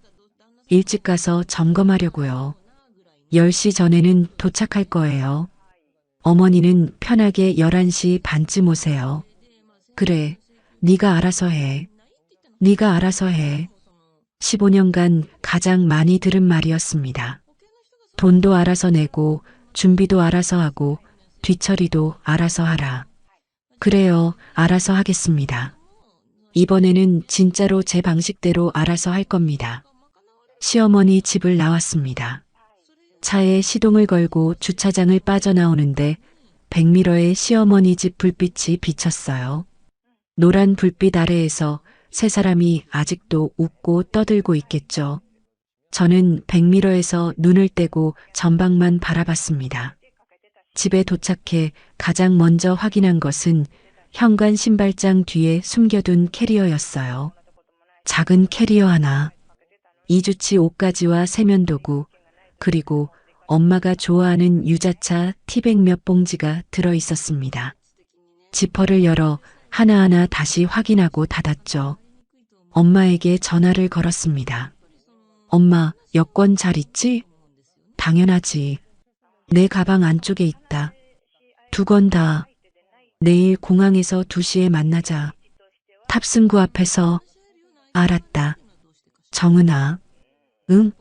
일찍 가서 점검하려고요. 10시 전에는 도착할 거예요. 어머니는 편하게 11시 반쯤 오세요. 그래, 네가 알아서 해. 네가 알아서 해. 15년간 가장 많이 들은 말이었습니다. 돈도 알아서 내고 준비도 알아서 하고 뒤처리도 알아서 하라. 그래요, 알아서 하겠습니다. 이번에는 진짜로 제 방식대로 알아서 할 겁니다. 시어머니 집을 나왔습니다. 차에 시동을 걸고 주차장을 빠져나오는데 백미러에 시어머니 집 불빛이 비쳤어요. 노란 불빛 아래에서 세 사람이 아직도 웃고 떠들고 있겠죠. 저는 백미러에서 눈을 떼고 전방만 바라봤습니다. 집에 도착해 가장 먼저 확인한 것은 현관 신발장 뒤에 숨겨둔 캐리어였어요. 작은 캐리어 하나, 이주치 옷가지와 세면도구, 그리고 엄마가 좋아하는 유자차 티백 몇 봉지가 들어 있었습니다. 지퍼를 열어 하나하나 다시 확인하고 닫았죠. 엄마에게 전화를 걸었습니다. 엄마, 여권 잘 있지? 당연하지. 내 가방 안쪽에 있다. 두 건 다. 내일 공항에서 2시에 만나자. 탑승구 앞에서. 알았다. 정은아. 응?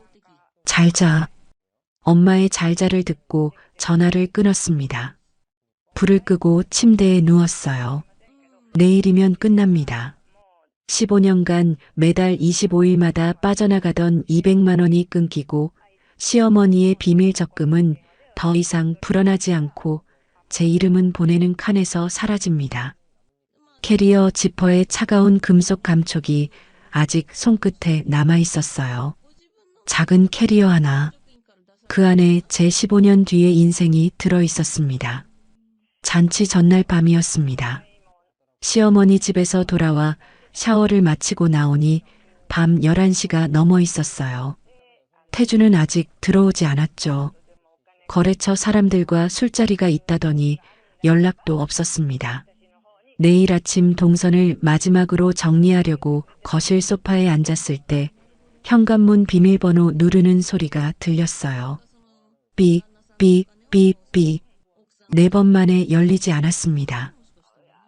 잘 자. 엄마의 잘자를 듣고 전화를 끊었습니다. 불을 끄고 침대에 누웠어요. 내일이면 끝납니다. 15년간 매달 25일마다 빠져나가던 200만 원이 끊기고 시어머니의 비밀 적금은 더 이상 불어나지 않고 제 이름은 보내는 칸에서 사라집니다. 캐리어 지퍼의 차가운 금속 감촉이 아직 손끝에 남아 있었어요. 작은 캐리어 하나. 그 안에 제 15년 뒤의 인생이 들어 있었습니다. 잔치 전날 밤이었습니다. 시어머니 집에서 돌아와 샤워를 마치고 나오니 밤 11시가 넘어 있었어요. 태주는 아직 들어오지 않았죠. 거래처 사람들과 술자리가 있다더니 연락도 없었습니다. 내일 아침 동선을 마지막으로 정리하려고 거실 소파에 앉았을 때 현관문 비밀번호 누르는 소리가 들렸어요. 삐, 삐, 삐, 삐. 4번 만에 열리지 않았습니다.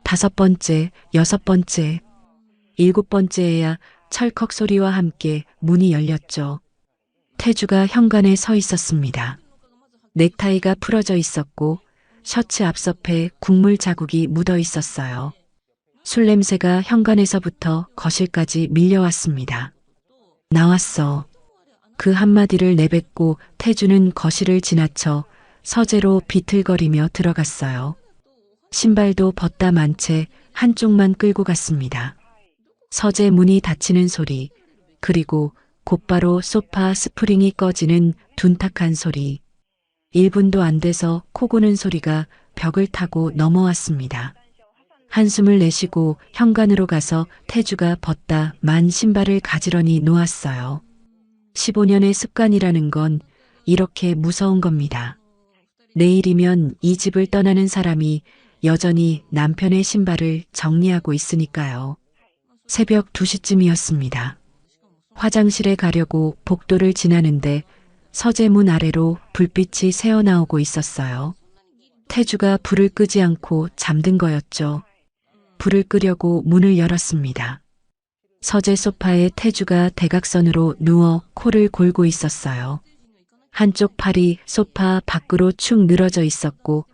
5번째, 6번째, 7번째에야 철컥 소리와 함께 문이 열렸죠. 태주가 현관에 서 있었습니다. 넥타이가 풀어져 있었고 셔츠 앞섭에 국물 자국이 묻어 있었어요. 술 냄새가 현관에서부터 거실까지 밀려왔습니다. 나왔어. 그 한마디를 내뱉고 태주는 거실을 지나쳐 서재로 비틀거리며 들어갔어요. 신발도 벗다 만 채 한쪽만 끌고 갔습니다. 서재 문이 닫히는 소리, 그리고 곧바로 소파 스프링이 꺼지는 둔탁한 소리. 1분도 안 돼서 코 고는 소리가 벽을 타고 넘어왔습니다. 한숨을 내쉬고 현관으로 가서 태주가 벗다 만 신발을 가지런히 놓았어요. 15년의 습관이라는 건 이렇게 무서운 겁니다. 내일이면 이 집을 떠나는 사람이 여전히 남편의 신발을 정리하고 있으니까요. 새벽 2시쯤이었습니다. 화장실에 가려고 복도를 지나는데 서재 문 아래로 불빛이 새어나오고 있었어요. 태주가 불을 끄지 않고 잠든 거였죠. 불을 끄려고 문을 열었습니다. 서재 소파에 태주가 대각선으로 누워 코를 골고 있었어요. 한쪽 팔이 소파 밖으로 축 늘어져 있었고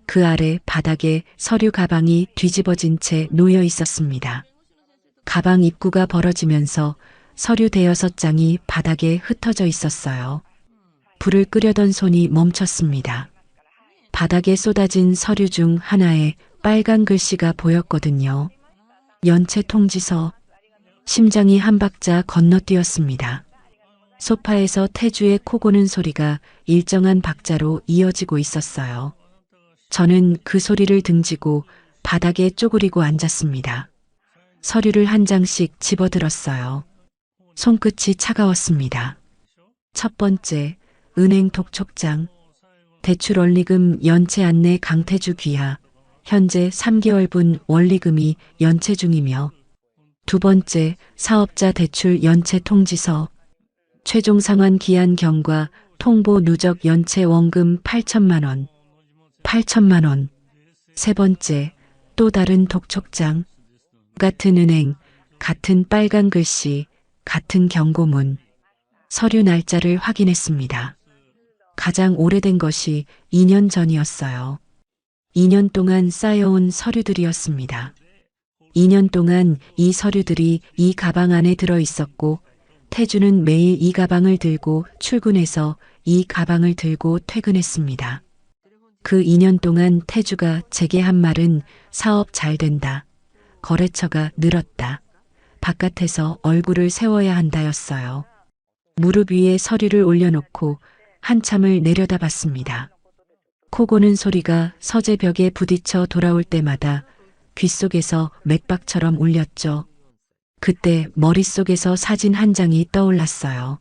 그 아래 바닥에 서류 가방이 뒤집어진 채 놓여 있었습니다. 가방 입구가 벌어지면서 서류 5장이 바닥에 흩어져 있었어요. 불을 끄려던 손이 멈췄습니다. 바닥에 쏟아진 서류 중 하나에 빨간 글씨가 보였거든요. 연체 통지서. 심장이 한 박자 건너뛰었습니다. 소파에서 태주의 코 고는 소리가 일정한 박자로 이어지고 있었어요. 저는 그 소리를 등지고 바닥에 쪼그리고 앉았습니다. 서류를 한 장씩 집어들었어요. 손끝이 차가웠습니다. 첫 번째, 은행 독촉장. 대출 원리금 연체 안내 강태주 귀하. 현재 3개월분 원리금이 연체 중이며. 두 번째, 사업자 대출 연체 통지서. 최종 상환 기한 경과 통보 누적 연체 원금 8천만 원. 8천만 원. 세 번째, 또 다른 독촉장. 같은 은행, 같은 빨간 글씨, 같은 경고문. 서류 날짜를 확인했습니다. 가장 오래된 것이 2년 전이었어요. 2년 동안 쌓여온 서류들이었습니다. 2년 동안 이 서류들이 이 가방 안에 들어 있었고 태주는 매일 이 가방을 들고 출근해서 이 가방을 들고 퇴근했습니다. 그 2년 동안 태주가 제게 한 말은 사업 잘 된다. 거래처가 늘었다. 바깥에서 얼굴을 세워야 한다였어요. 무릎 위에 서류를 올려놓고 한참을 내려다봤습니다. 코 고는 소리가 서재 벽에 부딪혀 돌아올 때마다 귓속에서 맥박처럼 울렸죠. 그때 머릿속에서 사진 한 장이 떠올랐어요.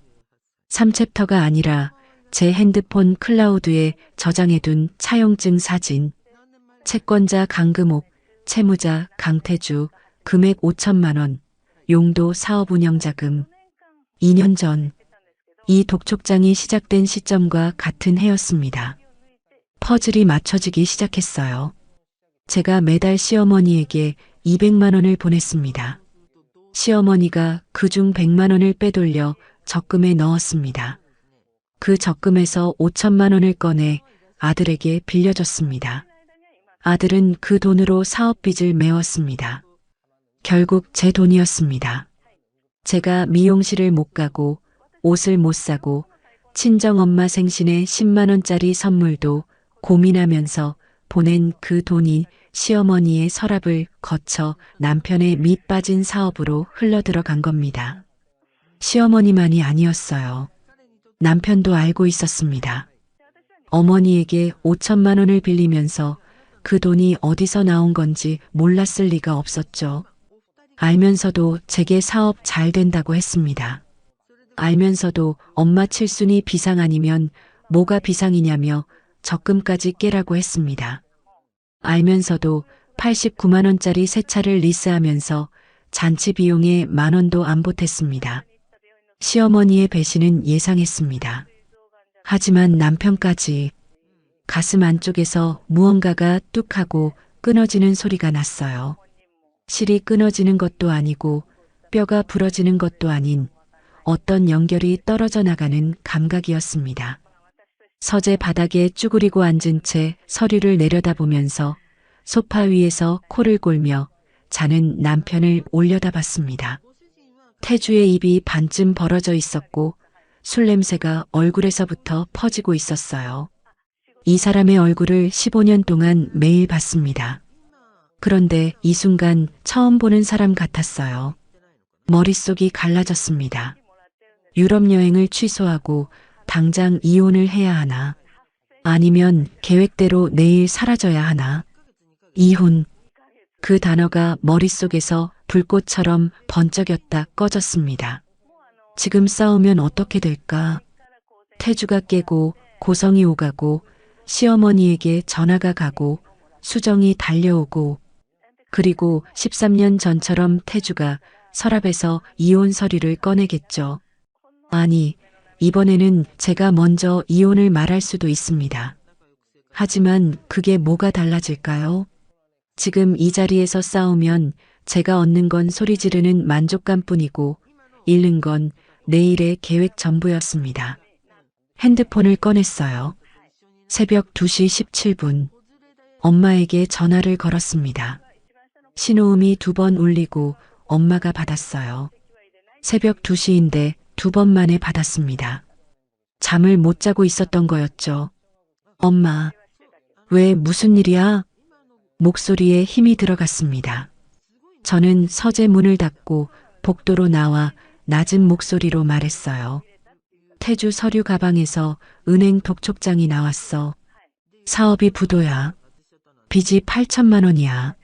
3챕터가 아니라 제 핸드폰 클라우드에 저장해둔 차용증 사진. 채권자 강금옥, 채무자 강태주, 금액 5천만 원, 용도 사업 운영 자금. 2년 전, 이 독촉장이 시작된 시점과 같은 해였습니다. 퍼즐이 맞춰지기 시작했어요. 제가 매달 시어머니에게 200만 원을 보냈습니다. 시어머니가 그중 100만 원을 빼돌려 적금에 넣었습니다. 그 적금에서 5천만 원을 꺼내 아들에게 빌려줬습니다. 아들은 그 돈으로 사업빚을 메웠습니다. 결국 제 돈이었습니다. 제가 미용실을 못 가고 옷을 못 사고 친정엄마 생신에 10만 원짜리 선물도 고민하면서 보낸 그 돈이 시어머니의 서랍을 거쳐 남편의 밑 빠진 사업으로 흘러들어간 겁니다. 시어머니만이 아니었어요. 남편도 알고 있었습니다. 어머니에게 5천만 원을 빌리면서 그 돈이 어디서 나온 건지 몰랐을 리가 없었죠. 알면서도 제게 사업 잘 된다고 했습니다. 알면서도 엄마 칠순이 비상 아니면 뭐가 비상이냐며 적금까지 깨라고 했습니다. 알면서도 89만 원짜리 새 차를 리스하면서 잔치 비용에 10,000원도 안 보탰습니다. 시어머니의 배신은 예상했습니다. 하지만 남편까지 가슴 안쪽에서 무언가가 뚝 하고 끊어지는 소리가 났어요. 실이 끊어지는 것도 아니고 뼈가 부러지는 것도 아닌 어떤 연결이 떨어져 나가는 감각이었습니다. 서재 바닥에 쭈그리고 앉은 채 서류를 내려다보면서 소파 위에서 코를 골며 자는 남편을 올려다봤습니다. 태주의 입이 반쯤 벌어져 있었고 술 냄새가 얼굴에서부터 퍼지고 있었어요. 이 사람의 얼굴을 15년 동안 매일 봤습니다. 그런데 이 순간 처음 보는 사람 같았어요. 머릿속이 갈라졌습니다. 유럽 여행을 취소하고 당장 이혼을 해야 하나? 아니면 계획대로 내일 사라져야 하나? 이혼. 그 단어가 머릿속에서 불꽃처럼 번쩍였다 꺼졌습니다. 지금 싸우면 어떻게 될까? 태주가 깨고 고성이 오가고 시어머니에게 전화가 가고 수정이 달려오고 그리고 13년 전처럼 태주가 서랍에서 이혼 서류를 꺼내겠죠. 아니, 이번에는 제가 먼저 이혼을 말할 수도 있습니다. 하지만 그게 뭐가 달라질까요? 지금 이 자리에서 싸우면 제가 얻는 건 소리 지르는 만족감뿐이고 잃는 건 내일의 계획 전부였습니다. 핸드폰을 꺼냈어요. 새벽 2시 17분. 엄마에게 전화를 걸었습니다. 신호음이 2번 울리고 엄마가 받았어요. 새벽 2시인데 2번 만에 받았습니다. 잠을 못 자고 있었던 거였죠. 엄마, 왜 무슨 일이야? 목소리에 힘이 들어갔습니다. 저는 서재 문을 닫고 복도로 나와 낮은 목소리로 말했어요. 태주 서류 가방에서 은행 독촉장이 나왔어. 사업이 부도야. 빚이 8천만 원이야.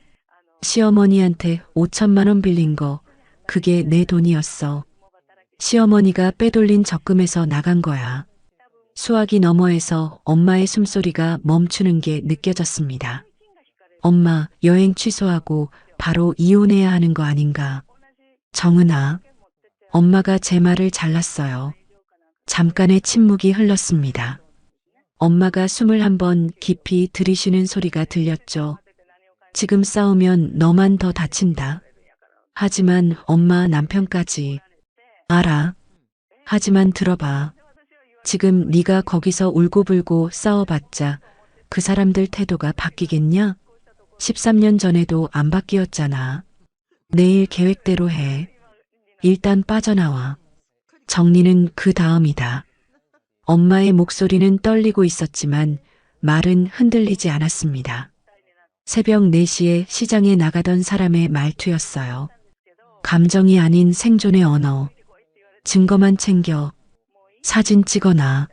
시어머니한테 5천만 원 빌린 거, 그게 내 돈이었어. 시어머니가 빼돌린 적금에서 나간 거야. 수화기 너머에서 엄마의 숨소리가 멈추는 게 느껴졌습니다. 엄마, 여행 취소하고 바로 이혼해야 하는 거 아닌가? 정은아, 엄마가 제 말을 잘랐어요. 잠깐의 침묵이 흘렀습니다. 엄마가 숨을 한번 깊이 들이쉬는 소리가 들렸죠. 지금 싸우면 너만 더 다친다. 하지만 엄마 남편까지. 알아. 하지만 들어봐. 지금 네가 거기서 울고불고 싸워봤자 그 사람들 태도가 바뀌겠냐? 13년 전에도 안 바뀌었잖아. 내일 계획대로 해. 일단 빠져나와. 정리는 그 다음이다. 엄마의 목소리는 떨리고 있었지만 말은 흔들리지 않았습니다. 새벽 4시에 시장에 나가던 사람의 말투였어요. 감정이 아닌 생존의 언어. 증거만 챙겨. 사진 찍어놔.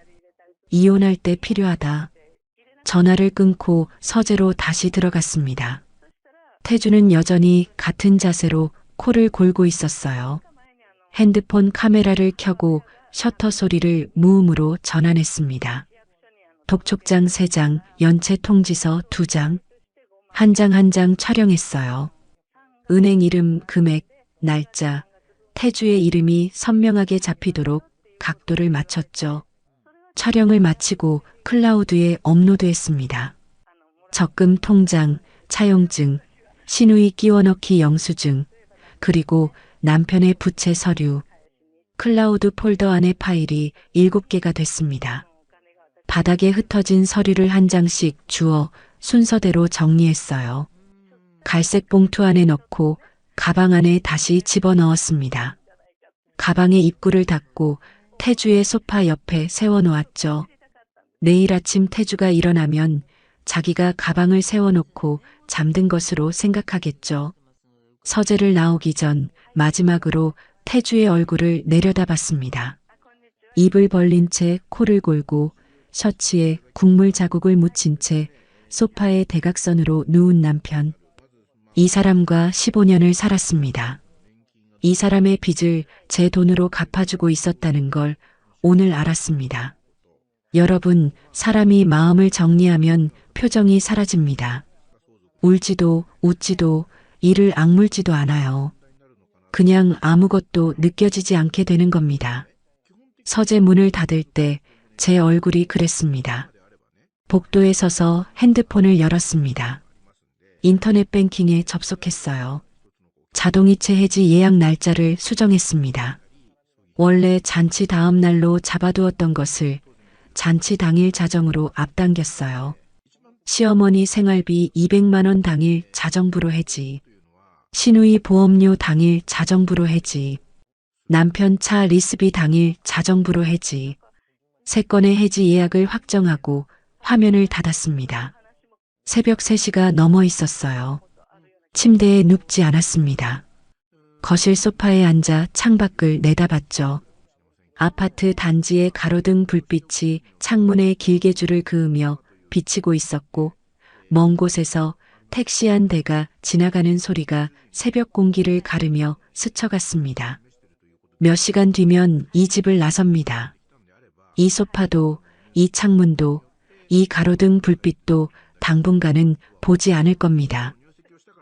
이혼할 때 필요하다. 전화를 끊고 서재로 다시 들어갔습니다. 태주는 여전히 같은 자세로 코를 골고 있었어요. 핸드폰 카메라를 켜고 셔터 소리를 무음으로 전환했습니다. 독촉장 3장, 연체 통지서 2장, 한 장 한 장 촬영했어요. 은행 이름, 금액, 날짜, 태주의 이름이 선명하게 잡히도록 각도를 맞췄죠. 촬영을 마치고 클라우드에 업로드했습니다. 적금 통장, 차용증, 신우이 끼워넣기 영수증, 그리고 남편의 부채 서류. 클라우드 폴더 안의 파일이 7개가 됐습니다. 바닥에 흩어진 서류를 한 장씩 주워 순서대로 정리했어요. 갈색 봉투 안에 넣고 가방 안에 다시 집어넣었습니다. 가방의 입구를 닫고 태주의 소파 옆에 세워놓았죠. 내일 아침 태주가 일어나면 자기가 가방을 세워놓고 잠든 것으로 생각하겠죠. 서재를 나오기 전 마지막으로 태주의 얼굴을 내려다봤습니다. 입을 벌린 채 코를 골고 셔츠에 국물 자국을 묻힌 채 소파의 대각선으로 누운 남편. 이 사람과 15년을 살았습니다. 이 사람의 빚을 제 돈으로 갚아주고 있었다는 걸 오늘 알았습니다. 여러분, 사람이 마음을 정리하면 표정이 사라집니다. 울지도 웃지도 이를 악물지도 않아요. 그냥 아무것도 느껴지지 않게 되는 겁니다. 서재 문을 닫을 때 제 얼굴이 그랬습니다. 복도에 서서 핸드폰을 열었습니다. 인터넷 뱅킹에 접속했어요. 자동이체 해지 예약 날짜를 수정했습니다. 원래 잔치 다음 날로 잡아두었던 것을 잔치 당일 자정으로 앞당겼어요. 시어머니 생활비 200만 원 당일 자정부로 해지. 시누이 보험료 당일 자정부로 해지. 남편 차 리스비 당일 자정부로 해지. 3건의 해지 예약을 확정하고 화면을 닫았습니다. 새벽 3시가 넘어 있었어요. 침대에 눕지 않았습니다. 거실 소파에 앉아 창밖을 내다봤죠. 아파트 단지의 가로등 불빛이 창문에 길게 줄을 그으며 비치고 있었고 먼 곳에서 택시 한 대가 지나가는 소리가 새벽 공기를 가르며 스쳐갔습니다. 몇 시간 뒤면 이 집을 나섭니다. 이 소파도, 이 창문도, 이 가로등 불빛도 당분간은 보지 않을 겁니다.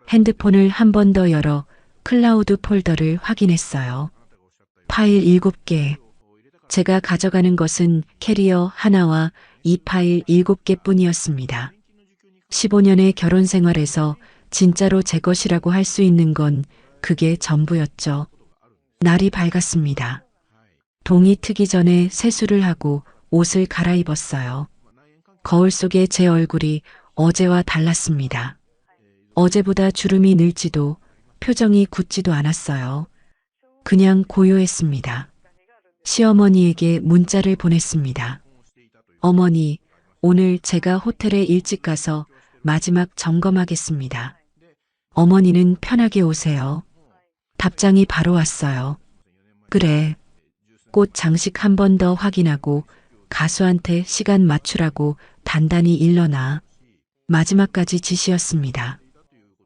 핸드폰을 한 번 더 열어 클라우드 폴더를 확인했어요. 파일 7개. 제가 가져가는 것은 캐리어 하나와 이 파일 7개 뿐이었습니다. 15년의 결혼 생활에서 진짜로 제 것이라고 할 수 있는 건 그게 전부였죠. 날이 밝았습니다. 동이 트기 전에 세수를 하고 옷을 갈아입었어요. 거울 속의 제 얼굴이 어제와 달랐습니다. 어제보다 주름이 늘지도 표정이 굳지도 않았어요. 그냥 고요했습니다. 시어머니에게 문자를 보냈습니다. 어머니, 오늘 제가 호텔에 일찍 가서 마지막 점검하겠습니다. 어머니는 편하게 오세요. 답장이 바로 왔어요. 그래. 꽃 장식 한 번 더 확인하고 가수한테 시간 맞추라고 단단히 일러놔. 마지막까지 지시였습니다.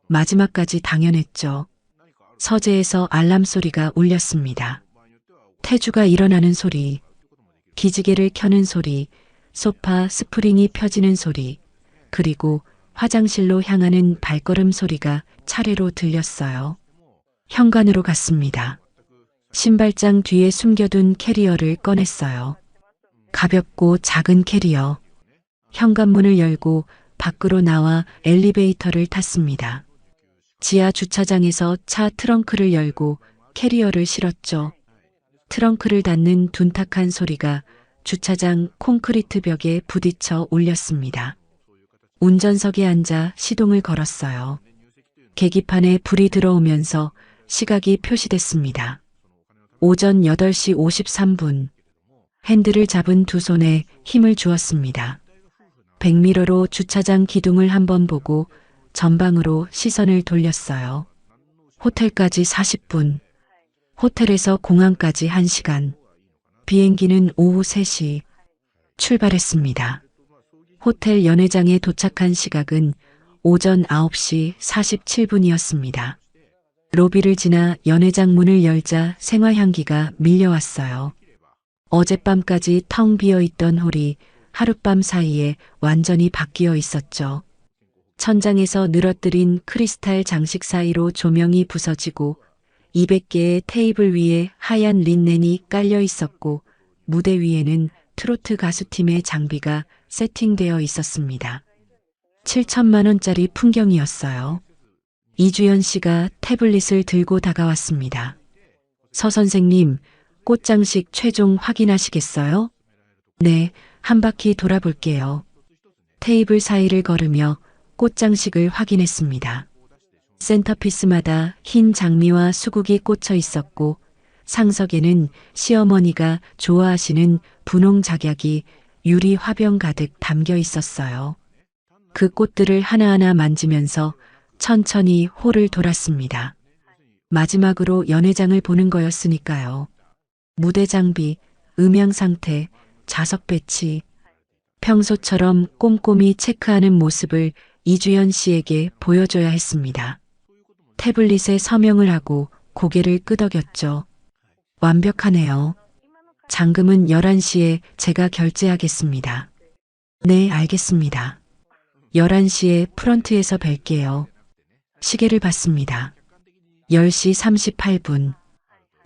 마지막까지 당연했죠. 서재에서 알람 소리가 울렸습니다. 태주가 일어나는 소리, 기지개를 켜는 소리, 소파 스프링이 펴지는 소리, 그리고 화장실로 향하는 발걸음 소리가 차례로 들렸어요. 현관으로 갔습니다. 신발장 뒤에 숨겨둔 캐리어를 꺼냈어요. 가볍고 작은 캐리어. 현관문을 열고 밖으로 나와 엘리베이터를 탔습니다. 지하 주차장에서 차 트렁크를 열고 캐리어를 실었죠. 트렁크를 닫는 둔탁한 소리가 주차장 콘크리트 벽에 부딪혀 울렸습니다. 운전석에 앉아 시동을 걸었어요. 계기판에 불이 들어오면서 시각이 표시됐습니다. 오전 8시 53분. 핸들을 잡은 두 손에 힘을 주었습니다. 백미러로 주차장 기둥을 한번 보고 전방으로 시선을 돌렸어요. 호텔까지 40분. 호텔에서 공항까지 1시간. 비행기는 오후 3시. 출발했습니다. 호텔 연회장에 도착한 시각은 오전 9시 47분이었습니다. 로비를 지나 연회장 문을 열자 생화향기가 밀려왔어요. 어젯밤까지 텅 비어있던 홀이 하룻밤 사이에 완전히 바뀌어 있었죠. 천장에서 늘어뜨린 크리스탈 장식 사이로 조명이 부서지고 200개의 테이블 위에 하얀 린넨이 깔려 있었고 무대 위에는 트로트 가수팀의 장비가 세팅되어 있었습니다. 7천만 원짜리 풍경이었어요. 이주연 씨가 태블릿을 들고 다가왔습니다. 서 선생님, 꽃장식 최종 확인하시겠어요? 네, 한 바퀴 돌아볼게요. 테이블 사이를 걸으며 꽃장식을 확인했습니다. 센터피스마다 흰 장미와 수국이 꽂혀 있었고 상석에는 시어머니가 좋아하시는 분홍 작약이 유리 화병 가득 담겨 있었어요. 그 꽃들을 하나하나 만지면서 천천히 홀을 돌았습니다. 마지막으로 연회장을 보는 거였으니까요. 무대 장비, 음향 상태, 좌석 배치, 평소처럼 꼼꼼히 체크하는 모습을 이주연 씨에게 보여줘야 했습니다. 태블릿에 서명을 하고 고개를 끄덕였죠. 완벽하네요. 잔금은 11시에 제가 결제하겠습니다. 네, 알겠습니다. 11시에 프런트에서 뵐게요. 시계를 봤습니다. 10시 38분.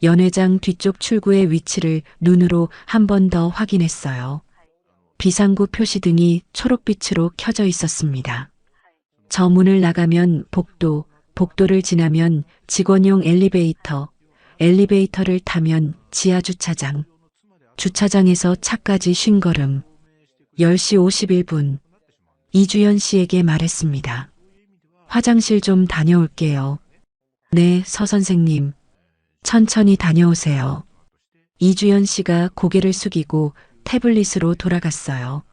연회장 뒤쪽 출구의 위치를 눈으로 한 번 더 확인했어요. 비상구 표시등이 초록빛으로 켜져 있었습니다. 저 문을 나가면 복도, 복도를 지나면 직원용 엘리베이터, 엘리베이터를 타면 지하 주차장, 주차장에서 차까지 쉰걸음. 10시 51분. 이주연 씨에게 말했습니다. 화장실 좀 다녀올게요. 네, 서 선생님. 천천히 다녀오세요. 이주연 씨가 고개를 숙이고 태블릿으로 돌아갔어요.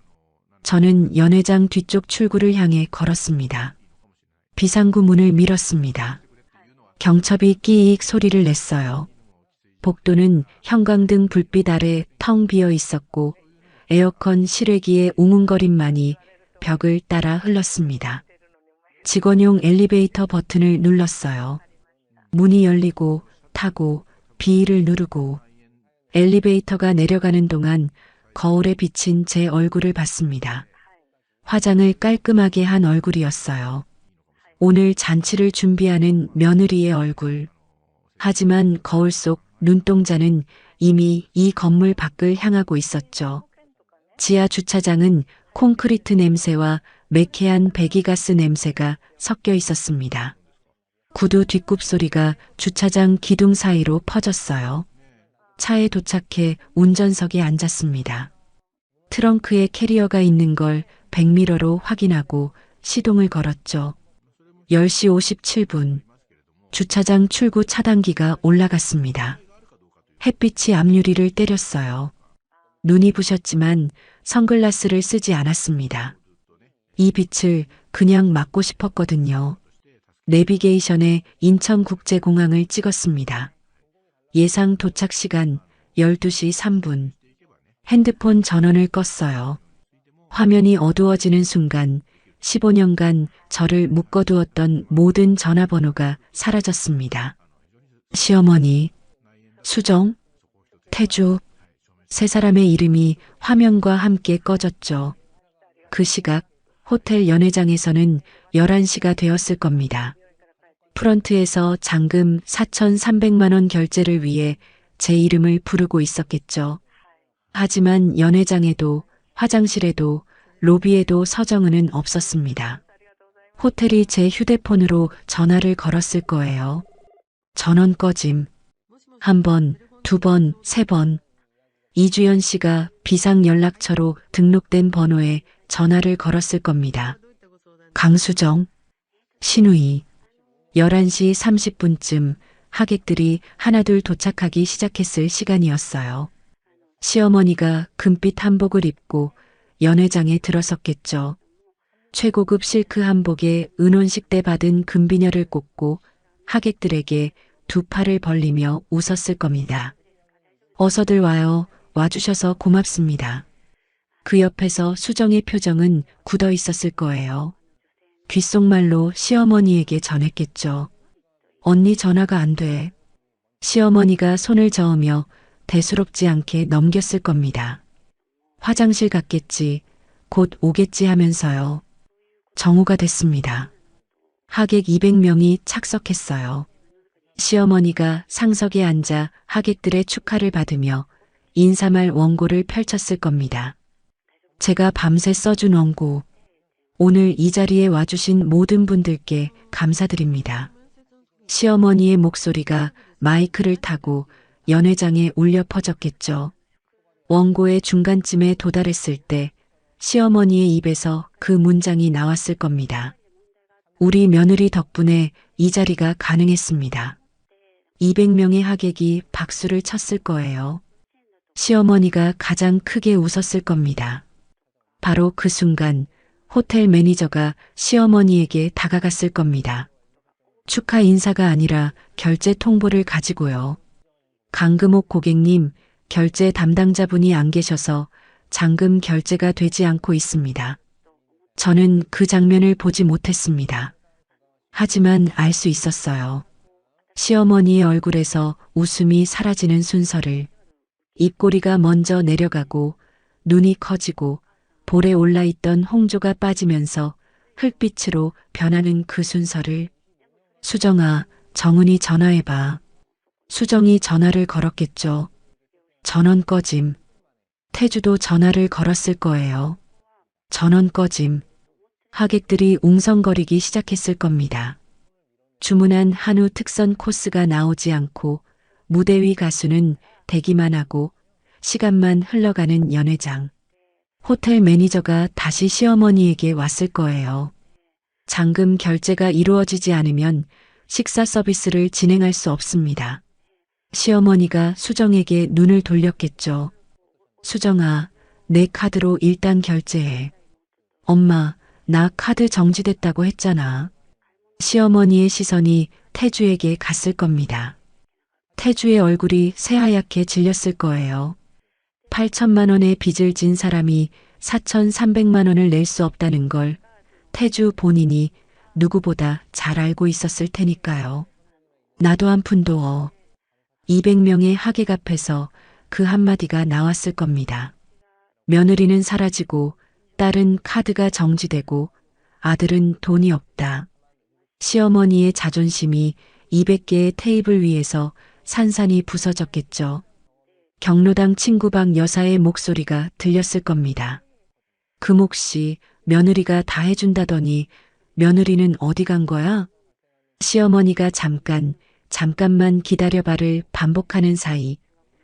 저는 연회장 뒤쪽 출구를 향해 걸었습니다. 비상구 문을 밀었습니다. 경첩이 끼익 소리를 냈어요. 복도는 형광등 불빛 아래 텅 비어 있었고 에어컨 실외기의 웅웅거림만이 벽을 따라 흘렀습니다. 직원용 엘리베이터 버튼을 눌렀어요. 문이 열리고 타고 비를 누르고 엘리베이터가 내려가는 동안 거울에 비친 제 얼굴을 봤습니다. 화장을 깔끔하게 한 얼굴이었어요. 오늘 잔치를 준비하는 며느리의 얼굴. 하지만 거울 속 눈동자는 이미 이 건물 밖을 향하고 있었죠. 지하 주차장은 콘크리트 냄새와 매캐한 배기가스 냄새가 섞여 있었습니다. 구두 뒷굽 소리가 주차장 기둥 사이로 퍼졌어요. 차에 도착해 운전석에 앉았습니다. 트렁크에 캐리어가 있는 걸 백미러로 확인하고 시동을 걸었죠. 10시 57분. 주차장 출구 차단기가 올라갔습니다. 햇빛이 앞유리를 때렸어요. 눈이 부셨지만 선글라스를 쓰지 않았습니다. 이 빛을 그냥 맞고 싶었거든요. 내비게이션에 인천국제공항을 찍었습니다. 예상 도착 시간 12시 3분. 핸드폰 전원을 껐어요. 화면이 어두워지는 순간 15년간 저를 묶어두었던 모든 전화번호가 사라졌습니다. 시어머니, 수정, 태주, 세 사람의 이름이 화면과 함께 꺼졌죠. 그 시각 호텔 연회장에서는 11시가 되었을 겁니다. 프런트에서 잔금 4,300만 원 결제를 위해 제 이름을 부르고 있었겠죠. 하지만 연회장에도 화장실에도 로비에도 서정은은 없었습니다. 호텔이 제 휴대폰으로 전화를 걸었을 거예요. 전원 꺼짐. 한 번, 두 번, 세 번. 이주연 씨가 비상연락처로 등록된 번호에 전화를 걸었을 겁니다. 강수정, 신우이. 11시 30분쯤 하객들이 하나둘 도착하기 시작했을 시간이었어요. 시어머니가 금빛 한복을 입고 연회장에 들어섰겠죠. 최고급 실크 한복에 은혼식 때 받은 금비녀를 꽂고 하객들에게 두 팔을 벌리며 웃었을 겁니다. 어서들 와요. 와주셔서 고맙습니다. 그 옆에서 수정의 표정은 굳어 있었을 거예요. 귓속말로 시어머니에게 전했겠죠. 언니 전화가 안 돼. 시어머니가 손을 저으며 대수롭지 않게 넘겼을 겁니다. 화장실 갔겠지, 곧 오겠지 하면서요. 정오가 됐습니다. 하객 200명이 착석했어요. 시어머니가 상석에 앉아 하객들의 축하를 받으며 인사말 원고를 펼쳤을 겁니다. 제가 밤새 써준 원고, 오늘 이 자리에 와주신 모든 분들께 감사드립니다. 시어머니의 목소리가 마이크를 타고 연회장에 울려 퍼졌겠죠. 원고의 중간쯤에 도달했을 때 시어머니의 입에서 그 문장이 나왔을 겁니다. 우리 며느리 덕분에 이 자리가 가능했습니다. 200명의 하객이 박수를 쳤을 거예요. 시어머니가 가장 크게 웃었을 겁니다. 바로 그 순간 호텔 매니저가 시어머니에게 다가갔을 겁니다. 축하 인사가 아니라 결제 통보를 가지고요. 강금옥 고객님, 결제 담당자분이 안 계셔서 잔금 결제가 되지 않고 있습니다. 저는 그 장면을 보지 못했습니다. 하지만 알 수 있었어요. 시어머니의 얼굴에서 웃음이 사라지는 순서를. 입꼬리가 먼저 내려가고 눈이 커지고 볼에 올라있던 홍조가 빠지면서 흙빛으로 변하는 그 순서를 수정아, 정은이 전화해봐. 수정이 전화를 걸었겠죠. 전원 꺼짐. 태주도 전화를 걸었을 거예요. 전원 꺼짐. 하객들이 웅성거리기 시작했을 겁니다. 주문한 한우 특선 코스가 나오지 않고 무대 위 가수는 대기만 하고 시간만 흘러가는 연회장. 호텔 매니저가 다시 시어머니에게 왔을 거예요. 잔금 결제가 이루어지지 않으면 식사 서비스를 진행할 수 없습니다. 시어머니가 수정에게 눈을 돌렸겠죠. 수정아, 내 카드로 일단 결제해. 엄마, 나 카드 정지됐다고 했잖아. 시어머니의 시선이 태주에게 갔을 겁니다. 태주의 얼굴이 새하얗게 질렸을 거예요. 8천만 원의 빚을 진 사람이 4,300만 원을 낼 수 없다는 걸 태주 본인이 누구보다 잘 알고 있었을 테니까요. 나도 한 푼도 200명의 하객 앞에서 그 한마디가 나왔을 겁니다. 며느리는 사라지고 딸은 카드가 정지되고 아들은 돈이 없다. 시어머니의 자존심이 200개의 테이블 위에서 산산이 부서졌겠죠. 경로당 친구방 여사의 목소리가 들렸을 겁니다. 그 몫이 며느리가 다 해준다더니 며느리는 어디 간 거야? 시어머니가 잠깐만 기다려봐를 반복하는 사이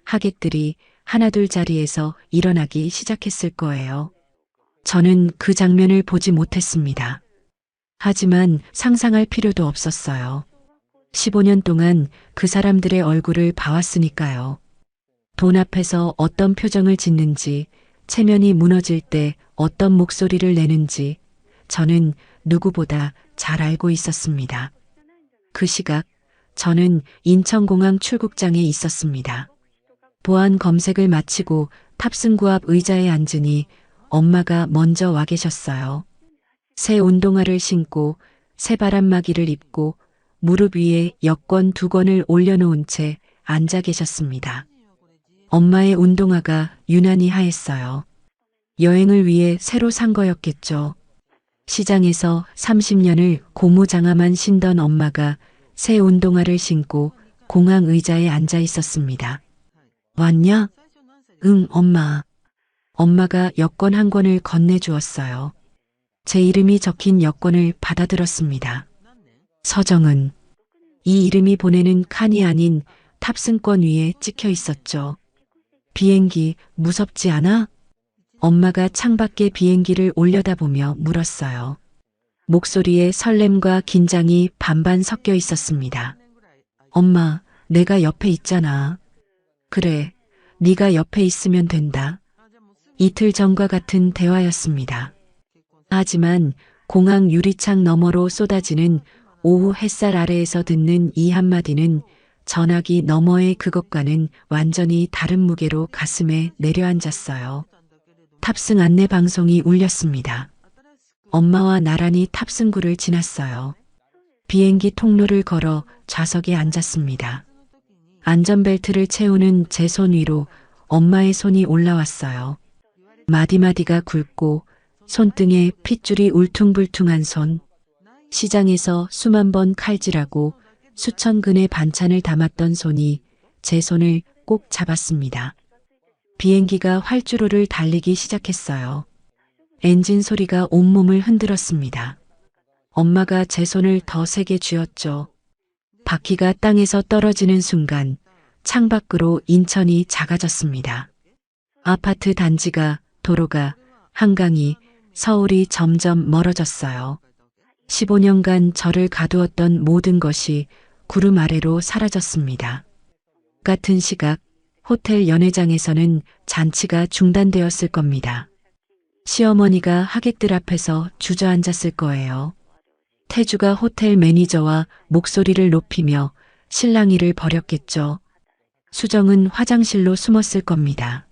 하객들이 하나둘 자리에서 일어나기 시작했을 거예요. 저는 그 장면을 보지 못했습니다. 하지만 상상할 필요도 없었어요. 15년 동안 그 사람들의 얼굴을 봐왔으니까요. 돈 앞에서 어떤 표정을 짓는지, 체면이 무너질 때 어떤 목소리를 내는지 저는 누구보다 잘 알고 있었습니다. 그 시각 저는 인천공항 출국장에 있었습니다. 보안 검색을 마치고 탑승구 앞 의자에 앉으니 엄마가 먼저 와 계셨어요. 새 운동화를 신고 새 바람막이를 입고 무릎 위에 여권 2권을 올려놓은 채 앉아 계셨습니다. 엄마의 운동화가 유난히 하했어요. 여행을 위해 새로 산 거였겠죠. 시장에서 30년을 고무장화만 신던 엄마가 새 운동화를 신고 공항 의자에 앉아 있었습니다. 왔냐? 응, 엄마. 엄마가 여권 한 권을 건네주었어요. 제 이름이 적힌 여권을 받아들었습니다. 서정은. 이 이름이 보내는 칸이 아닌 탑승권 위에 찍혀 있었죠. 비행기 무섭지 않아? 엄마가 창밖에 비행기를 올려다보며 물었어요. 목소리에 설렘과 긴장이 반반 섞여 있었습니다. 엄마, 내가 옆에 있잖아. 그래, 네가 옆에 있으면 된다. 이틀 전과 같은 대화였습니다. 하지만 공항 유리창 너머로 쏟아지는 오후 햇살 아래에서 듣는 이 한마디는 전화기 너머의 그것과는 완전히 다른 무게로 가슴에 내려앉았어요. 탑승 안내 방송이 울렸습니다. 엄마와 나란히 탑승구를 지났어요. 비행기 통로를 걸어 좌석에 앉았습니다. 안전벨트를 채우는 제 손 위로 엄마의 손이 올라왔어요. 마디마디가 굵고 손등에 핏줄이 울퉁불퉁한 손. 시장에서 수만 번 칼질하고 수천 근의 반찬을 담았던 손이 제 손을 꼭 잡았습니다. 비행기가 활주로를 달리기 시작했어요. 엔진 소리가 온몸을 흔들었습니다. 엄마가 제 손을 더 세게 쥐었죠. 바퀴가 땅에서 떨어지는 순간 창밖으로 인천이 작아졌습니다. 아파트 단지가, 도로가, 한강이, 서울이 점점 멀어졌어요. 15년간 저를 가두었던 모든 것이 구름 아래로 사라졌습니다. 같은 시각 호텔 연회장에서는 잔치가 중단되었을 겁니다. 시어머니가 하객들 앞에서 주저앉았을 거예요. 태주가 호텔 매니저와 목소리를 높이며 실랑이를 벌였겠죠. 수정은 화장실로 숨었을 겁니다.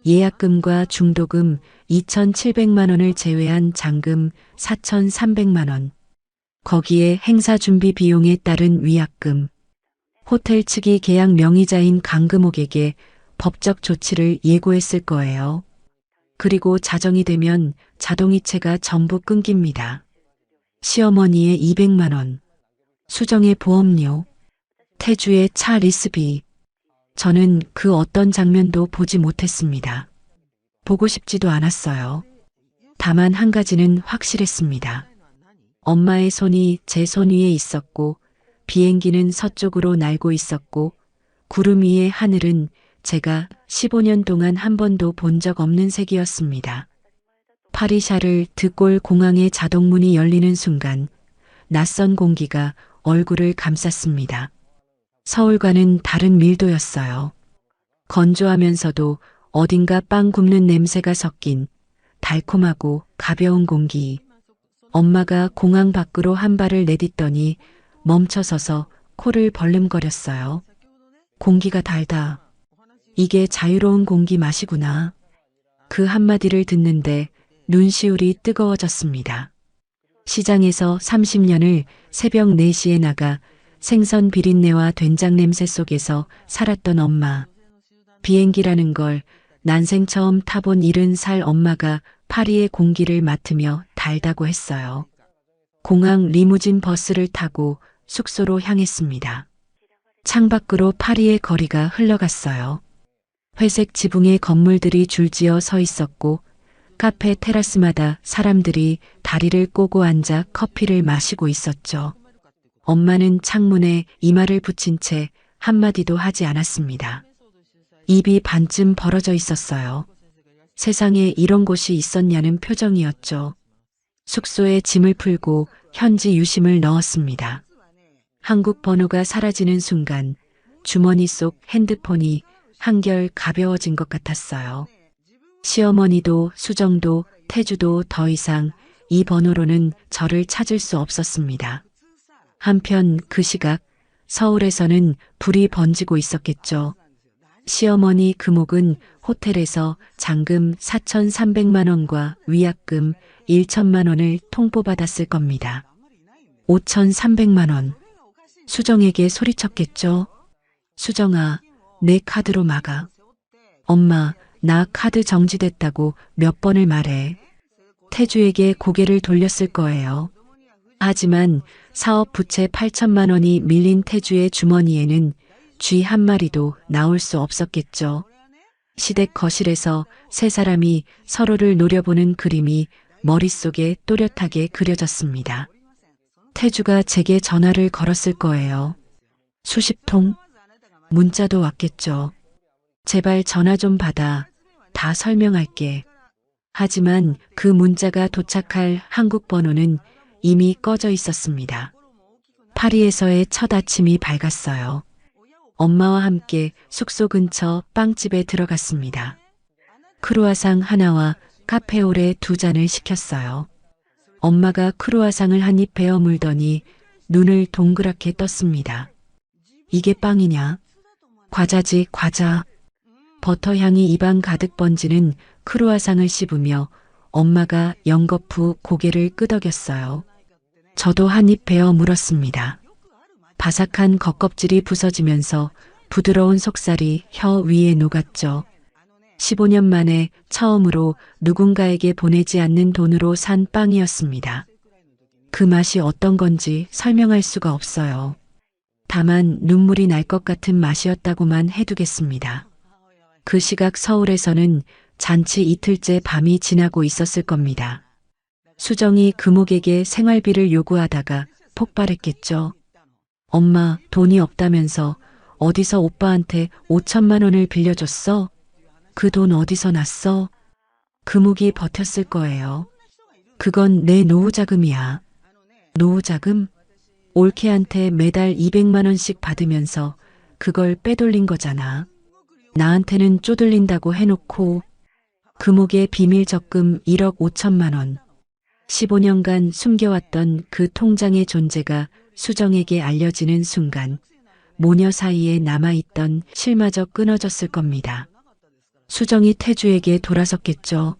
예약금과 중도금 2,700만 원을 제외한 잔금 4,300만 원. 거기에 행사 준비 비용에 따른 위약금. 호텔 측이 계약 명의자인 강금옥에게 법적 조치를 예고했을 거예요. 그리고 자정이 되면 자동이체가 전부 끊깁니다. 시어머니의 200만 원, 수정의 보험료, 태주의 차 리스비. 저는 그 어떤 장면도 보지 못했습니다. 보고 싶지도 않았어요. 다만 한 가지는 확실했습니다. 엄마의 손이 제 손 위에 있었고, 비행기는 서쪽으로 날고 있었고, 구름 위의 하늘은 제가 15년 동안 한 번도 본 적 없는 색이었습니다. 파리샤를 드골 공항의 자동문이 열리는 순간 낯선 공기가 얼굴을 감쌌습니다. 서울과는 다른 밀도였어요. 건조하면서도 어딘가 빵 굽는 냄새가 섞인 달콤하고 가벼운 공기. 엄마가 공항 밖으로 한 발을 내딛더니 멈춰서서 코를 벌름거렸어요. 공기가 달다. 이게 자유로운 공기 맛이구나. 그 한마디를 듣는데 눈시울이 뜨거워졌습니다. 시장에서 30년을 새벽 4시에 나가 생선 비린내와 된장 냄새 속에서 살았던 엄마. 비행기라는 걸 난생 처음 타본 70살 엄마가 파리의 공기를 맡으며 달다고 했어요. 공항 리무진 버스를 타고 숙소로 향했습니다. 창밖으로 파리의 거리가 흘러갔어요. 회색 지붕의 건물들이 줄지어 서 있었고 카페 테라스마다 사람들이 다리를 꼬고 앉아 커피를 마시고 있었죠. 엄마는 창문에 이마를 붙인 채 한마디도 하지 않았습니다. 입이 반쯤 벌어져 있었어요. 세상에 이런 곳이 있었냐는 표정이었죠. 숙소에 짐을 풀고 현지 유심을 넣었습니다. 한국 번호가 사라지는 순간 주머니 속 핸드폰이 한결 가벼워진 것 같았어요. 시어머니도 수정도 태주도 더 이상 이 번호로는 저를 찾을 수 없었습니다. 한편 그 시각 서울에서는 불이 번지고 있었겠죠. 시어머니 금옥은 호텔에서 잔금 4,300만 원과 위약금 1천만 원을 통보받았을 겁니다. 5,300만 원. 수정에게 소리쳤겠죠. 수정아, 내 카드로 막아. 엄마, 나 카드 정지됐다고 몇 번을 말해. 태주에게 고개를 돌렸을 거예요. 하지만 사업 부채 8천만 원이 밀린 태주의 주머니에는 쥐 한 마리도 나올 수 없었겠죠. 시댁 거실에서 세 사람이 서로를 노려보는 그림이 머릿속에 또렷하게 그려졌습니다. 태주가 제게 전화를 걸었을 거예요. 수십 통, 문자도 왔겠죠. 제발 전화 좀 받아. 다 설명할게. 하지만 그 문자가 도착할 한국 번호는 이미 꺼져 있었습니다. 파리에서의 첫 아침이 밝았어요. 엄마와 함께 숙소 근처 빵집에 들어갔습니다. 크루아상 하나와 카페오레 2잔을 시켰어요. 엄마가 크루아상을 한 입 베어 물더니 눈을 동그랗게 떴습니다. 이게 빵이냐? 과자지, 과자. 버터향이 입안 가득 번지는 크루아상을 씹으며 엄마가 연거푸 고개를 끄덕였어요. 저도 한 입 베어 물었습니다. 바삭한 겉껍질이 부서지면서 부드러운 속살이 혀 위에 녹았죠. 15년 만에 처음으로 누군가에게 보내지 않는 돈으로 산 빵이었습니다. 그 맛이 어떤 건지 설명할 수가 없어요. 다만 눈물이 날 것 같은 맛이었다고만 해두겠습니다. 그 시각 서울에서는 잔치 이틀째 밤이 지나고 있었을 겁니다. 수정이 금옥에게 생활비를 요구하다가 폭발했겠죠. 엄마, 돈이 없다면서 어디서 오빠한테 5천만 원을 빌려줬어? 그 돈 어디서 났어? 금옥이 버텼을 거예요. 그건 내 노후자금이야. 노후자금? 올케한테 매달 200만 원씩 받으면서 그걸 빼돌린 거잖아. 나한테는 쪼들린다고 해놓고. 금옥의 비밀 적금 1억 5천만 원. 15년간 숨겨왔던 그 통장의 존재가 수정에게 알려지는 순간 모녀 사이에 남아있던 실마저 끊어졌을 겁니다. 수정이 태주에게 돌아섰겠죠.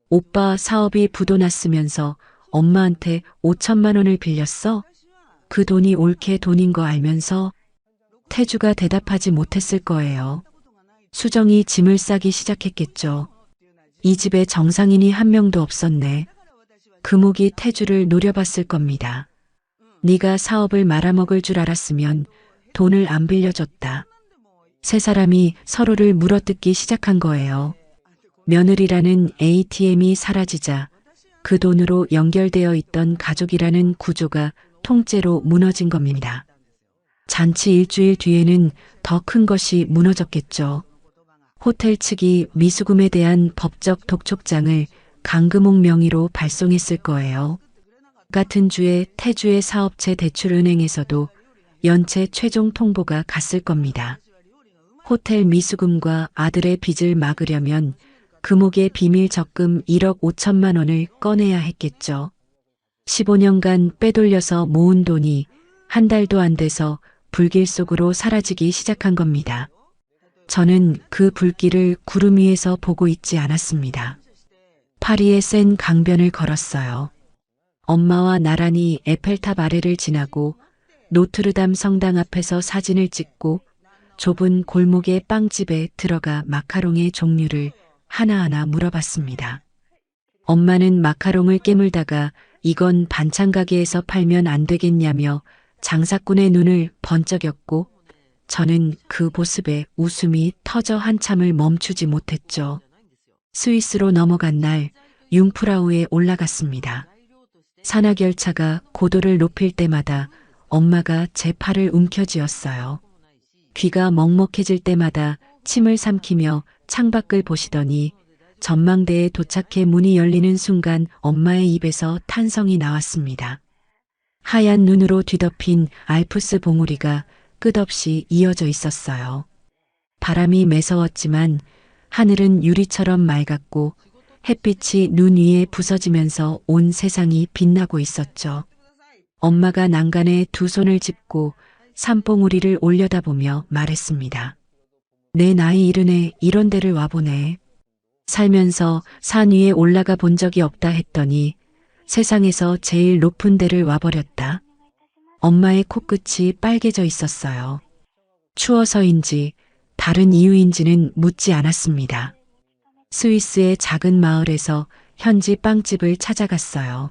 오빠 사업이 부도났으면서 엄마한테 5천만 원을 빌렸어? 그 돈이 올케 돈인 거 알면서? 태주가 대답하지 못했을 거예요. 수정이 짐을 싸기 시작했겠죠. 이 집에 정상인이 한 명도 없었네. 금옥이 태주를 노려봤을 겁니다. 네가 사업을 말아먹을 줄 알았으면 돈을 안 빌려줬다. 세 사람이 서로를 물어뜯기 시작한 거예요. 며느리라는 ATM이 사라지자 그 돈으로 연결되어 있던 가족이라는 구조가 통째로 무너진 겁니다. 잔치 일주일 뒤에는 더 큰 것이 무너졌겠죠. 호텔 측이 미수금에 대한 법적 독촉장을 강금옥 명의로 발송했을 거예요. 같은 주에 태주의 사업체 대출은행에서도 연체 최종 통보가 갔을 겁니다. 호텔 미수금과 아들의 빚을 막으려면 금옥의 비밀 적금 1억 5천만 원을 꺼내야 했겠죠. 15년간 빼돌려서 모은 돈이 한 달도 안 돼서 불길 속으로 사라지기 시작한 겁니다. 저는 그 불길을 구름 위에서 보고 있지 않았습니다. 파리의 센 강변을 걸었어요. 엄마와 나란히 에펠탑 아래를 지나고 노트르담 성당 앞에서 사진을 찍고 좁은 골목의 빵집에 들어가 마카롱의 종류를 하나하나 물어봤습니다. 엄마는 마카롱을 깨물다가 이건 반찬 가게에서 팔면 안 되겠냐며 장사꾼의 눈을 번쩍였고 저는 그 모습에 웃음이 터져 한참을 멈추지 못했죠. 스위스로 넘어간 날 융프라우에 올라갔습니다. 산악열차가 고도를 높일 때마다 엄마가 제 팔을 움켜쥐었어요. 귀가 먹먹해질 때마다 침을 삼키며 창밖을 보시더니 전망대에 도착해 문이 열리는 순간 엄마의 입에서 탄성이 나왔습니다. 하얀 눈으로 뒤덮인 알프스 봉우리가 끝없이 이어져 있었어요. 바람이 매서웠지만 하늘은 유리처럼 맑았고 햇빛이 눈 위에 부서지면서 온 세상이 빛나고 있었죠. 엄마가 난간에 두 손을 짚고 산봉우리를 올려다보며 말했습니다. 내 나이 이른에 이런 데를 와보네. 살면서 산 위에 올라가 본 적이 없다 했더니 세상에서 제일 높은 데를 와버렸다. 엄마의 코끝이 빨개져 있었어요. 추워서인지 다른 이유인지는 묻지 않았습니다. 스위스의 작은 마을에서 현지 빵집을 찾아갔어요.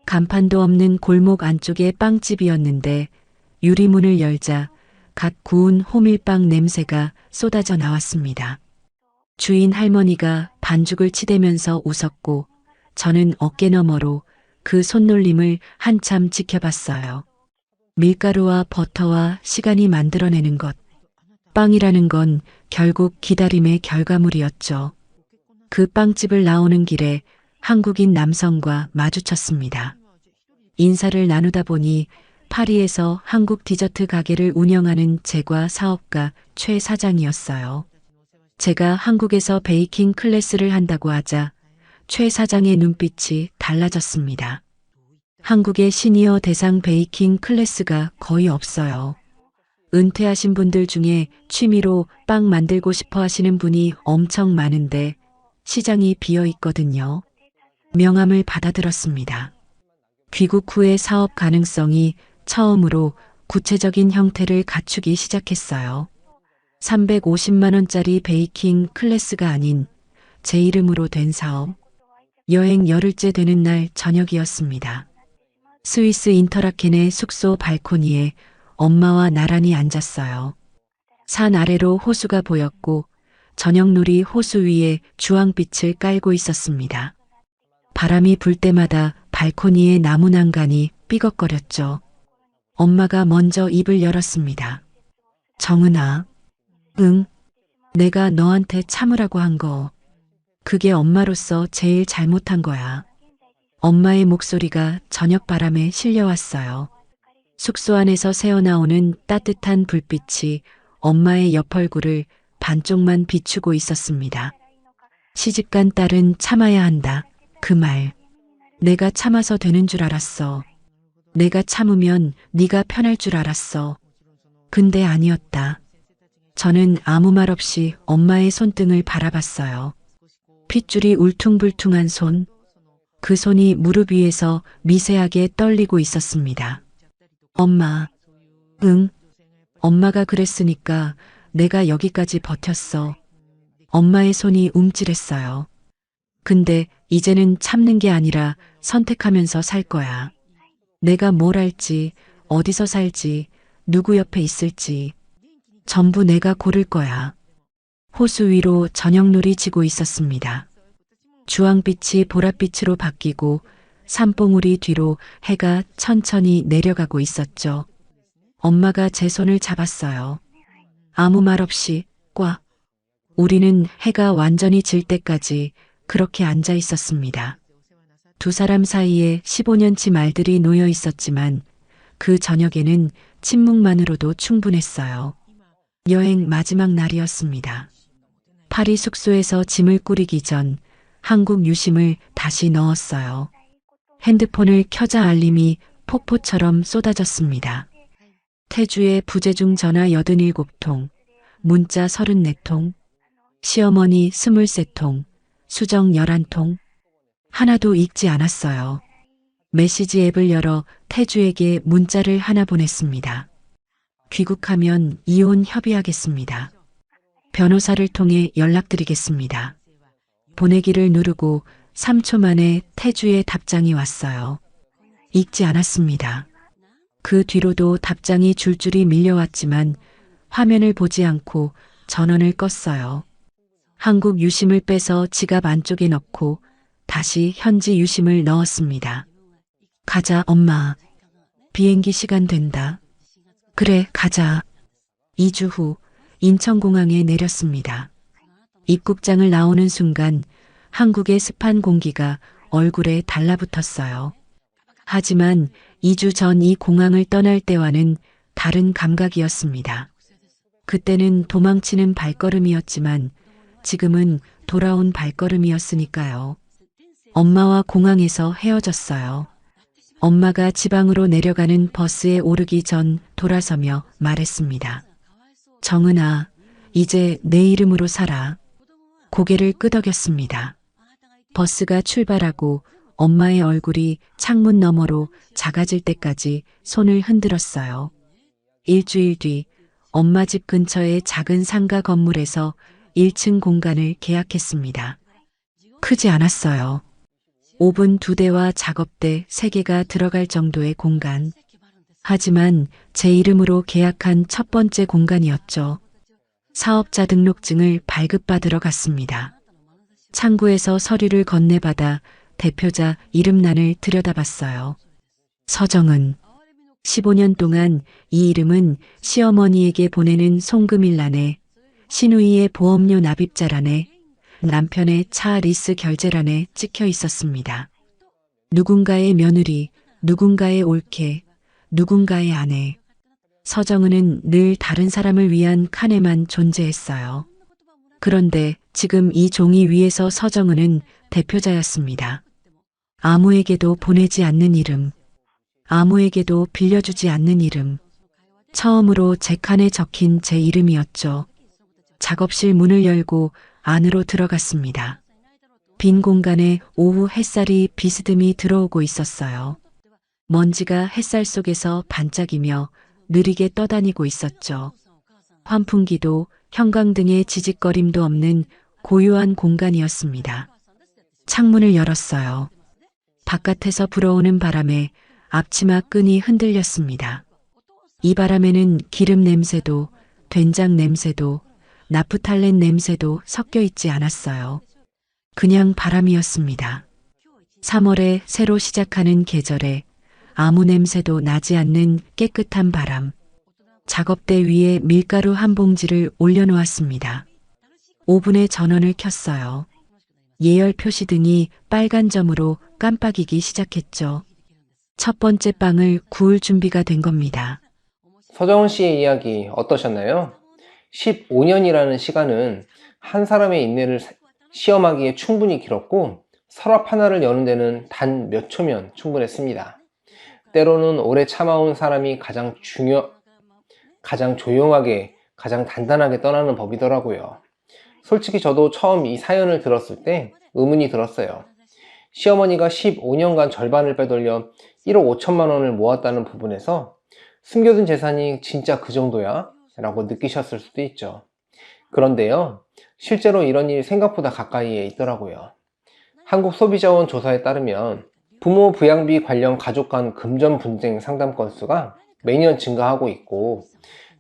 간판도 없는 골목 안쪽의 빵집이었는데 유리문을 열자 갓 구운 호밀빵 냄새가 쏟아져 나왔습니다. 주인 할머니가 반죽을 치대면서 웃었고 저는 어깨너머로 그 손놀림을 한참 지켜봤어요. 밀가루와 버터와 시간이 만들어내는 것. 빵이라는 건 결국 기다림의 결과물이었죠. 그 빵집을 나오는 길에 한국인 남성과 마주쳤습니다. 인사를 나누다 보니 파리에서 한국 디저트 가게를 운영하는 제과 사업가 최 사장이었어요. 제가 한국에서 베이킹 클래스를 한다고 하자 최 사장의 눈빛이 달라졌습니다. 한국의 시니어 대상 베이킹 클래스가 거의 없어요. 은퇴하신 분들 중에 취미로 빵 만들고 싶어 하시는 분이 엄청 많은데 시장이 비어 있거든요. 명함을 받아들었습니다. 귀국 후의 사업 가능성이 처음으로 구체적인 형태를 갖추기 시작했어요. 350만 원짜리 베이킹 클래스가 아닌 제 이름으로 된 사업. 여행 열흘째 되는 날 저녁이었습니다. 스위스 인터라켄의 숙소 발코니에 엄마와 나란히 앉았어요. 산 아래로 호수가 보였고 저녁놀이 호수 위에 주황빛을 깔고 있었습니다. 바람이 불 때마다 발코니의 나무 난간이 삐걱거렸죠. 엄마가 먼저 입을 열었습니다. 정은아, 응, 내가 너한테 참으라고 한 거. 그게 엄마로서 제일 잘못한 거야. 엄마의 목소리가 저녁 바람에 실려왔어요. 숙소 안에서 새어나오는 따뜻한 불빛이 엄마의 옆 얼굴을 반쪽만 비추고 있었습니다. 시집간 딸은 참아야 한다. 그 말. 내가 참아서 되는 줄 알았어. 내가 참으면 네가 편할 줄 알았어. 근데 아니었다. 저는 아무 말 없이 엄마의 손등을 바라봤어요. 핏줄이 울퉁불퉁한 손. 그 손이 무릎 위에서 미세하게 떨리고 있었습니다. 엄마. 응. 엄마가 그랬으니까 내가 여기까지 버텼어. 엄마의 손이 움찔했어요. 근데 이제는 참는 게 아니라 선택하면서 살 거야. 내가 뭘 할지, 어디서 살지, 누구 옆에 있을지, 전부 내가 고를 거야. 호수 위로 저녁놀이 지고 있었습니다. 주황빛이 보랏빛으로 바뀌고 산봉우리 뒤로 해가 천천히 내려가고 있었죠. 엄마가 제 손을 잡았어요. 아무 말 없이 꽉. 우리는 해가 완전히 질 때까지 그렇게 앉아 있었습니다. 두 사람 사이에 15년치 말들이 놓여 있었지만 그 저녁에는 침묵만으로도 충분했어요. 여행 마지막 날이었습니다. 파리 숙소에서 짐을 꾸리기 전 한국 유심을 다시 넣었어요. 핸드폰을 켜자 알림이 폭포처럼 쏟아졌습니다. 태주의 부재중 전화 87통, 문자 34통, 시어머니 23통, 수정 11통. 하나도 읽지 않았어요. 메시지 앱을 열어 태주에게 문자를 하나 보냈습니다. 귀국하면 이혼 협의하겠습니다. 변호사를 통해 연락드리겠습니다. 보내기를 누르고 3초 만에 태주의 답장이 왔어요. 읽지 않았습니다. 그 뒤로도 답장이 줄줄이 밀려왔지만 화면을 보지 않고 전원을 껐어요. 한국 유심을 빼서 지갑 안쪽에 넣고 다시 현지 유심을 넣었습니다. 가자, 엄마. 비행기 시간 된다. 그래, 가자. 2주 후 인천공항에 내렸습니다. 입국장을 나오는 순간 한국의 습한 공기가 얼굴에 달라붙었어요. 하지만 2주 전 이 공항을 떠날 때와는 다른 감각이었습니다. 그때는 도망치는 발걸음이었지만 지금은 돌아온 발걸음이었으니까요. 엄마와 공항에서 헤어졌어요. 엄마가 지방으로 내려가는 버스에 오르기 전 돌아서며 말했습니다. 정은아, 이제 내 이름으로 살아. 고개를 끄덕였습니다. 버스가 출발하고 엄마의 얼굴이 창문 너머로 작아질 때까지 손을 흔들었어요. 일주일 뒤 엄마 집 근처의 작은 상가 건물에서 1층 공간을 계약했습니다. 크지 않았어요. 오븐 2대와 작업대 3개가 들어갈 정도의 공간. 하지만 제 이름으로 계약한 첫 번째 공간이었죠. 사업자 등록증을 발급받으러 갔습니다. 창구에서 서류를 건네받아 대표자 이름란을 들여다봤어요. 서정은. 15년 동안 이 이름은 시어머니에게 보내는 송금일란에, 시누이의 보험료 납입자란에, 남편의 차 리스 결제란에 찍혀 있었습니다. 누군가의 며느리, 누군가의 올케, 누군가의 아내. 서정은은 늘 다른 사람을 위한 칸에만 존재했어요. 그런데 지금 이 종이 위에서 서정은은 대표자였습니다. 아무에게도 보내지 않는 이름, 아무에게도 빌려주지 않는 이름. 처음으로 제 칸에 적힌 제 이름이었죠. 작업실 문을 열고 안으로 들어갔습니다. 빈 공간에 오후 햇살이 비스듬히 들어오고 있었어요. 먼지가 햇살 속에서 반짝이며 느리게 떠다니고 있었죠. 환풍기도 형광등의 지직거림도 없는 고요한 공간이었습니다. 창문을 열었어요. 바깥에서 불어오는 바람에 앞치마 끈이 흔들렸습니다. 이 바람에는 기름 냄새도 된장 냄새도 나프탈렌 냄새도 섞여 있지 않았어요. 그냥 바람이었습니다. 3월에 새로 시작하는 계절에 아무 냄새도 나지 않는 깨끗한 바람. 작업대 위에 밀가루 한 봉지를 올려놓았습니다. 오븐에 전원을 켰어요. 예열 표시등이 빨간 점으로 깜빡이기 시작했죠. 첫 번째 빵을 구울 준비가 된 겁니다. 서정은 씨의 이야기 어떠셨나요? 15년이라는 시간은 한 사람의 인내를 시험하기에 충분히 길었고 서랍 하나를 여는 데는 단 몇 초면 충분했습니다. 때로는 오래 참아온 사람이 가장 조용하게, 가장 단단하게 떠나는 법이더라고요. 솔직히 저도 처음 이 사연을 들었을 때 의문이 들었어요. 시어머니가 15년간 절반을 빼돌려 1억 5천만 원을 모았다는 부분에서 숨겨둔 재산이 진짜 그 정도야? 라고 느끼셨을 수도 있죠. 그런데요, 실제로 이런 일이 생각보다 가까이에 있더라고요. 한국소비자원 조사에 따르면 부모 부양비 관련 가족 간 금전 분쟁 상담 건수가 매년 증가하고 있고,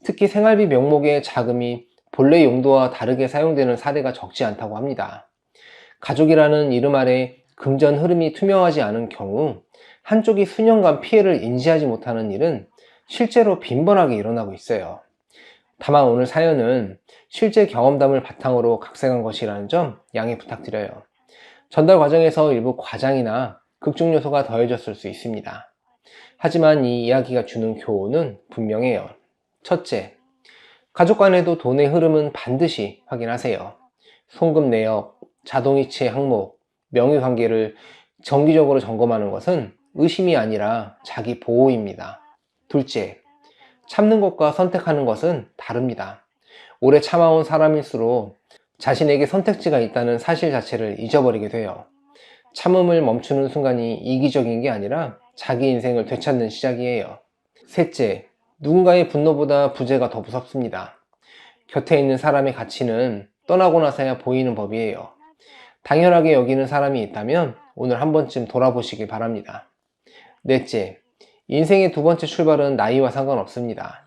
특히 생활비 명목의 자금이 본래 용도와 다르게 사용되는 사례가 적지 않다고 합니다. 가족이라는 이름 아래 금전 흐름이 투명하지 않은 경우 한쪽이 수년간 피해를 인지하지 못하는 일은 실제로 빈번하게 일어나고 있어요. 다만 오늘 사연은 실제 경험담을 바탕으로 각색한 것이라는 점 양해 부탁드려요. 전달 과정에서 일부 과장이나 극중 요소가 더해졌을 수 있습니다. 하지만 이 이야기가 주는 교훈은 분명해요. 첫째, 가족 간에도 돈의 흐름은 반드시 확인하세요. 송금 내역, 자동이체 항목, 명의관계를 정기적으로 점검하는 것은 의심이 아니라 자기 보호입니다. 둘째, 참는 것과 선택하는 것은 다릅니다. 오래 참아온 사람일수록 자신에게 선택지가 있다는 사실 자체를 잊어버리게 돼요. 참음을 멈추는 순간이 이기적인 게 아니라 자기 인생을 되찾는 시작이에요. 셋째, 누군가의 분노보다 부재가 더 무섭습니다. 곁에 있는 사람의 가치는 떠나고 나서야 보이는 법이에요. 당연하게 여기는 사람이 있다면 오늘 한 번쯤 돌아보시길 바랍니다. 넷째, 인생의 두 번째 출발은 나이와 상관없습니다.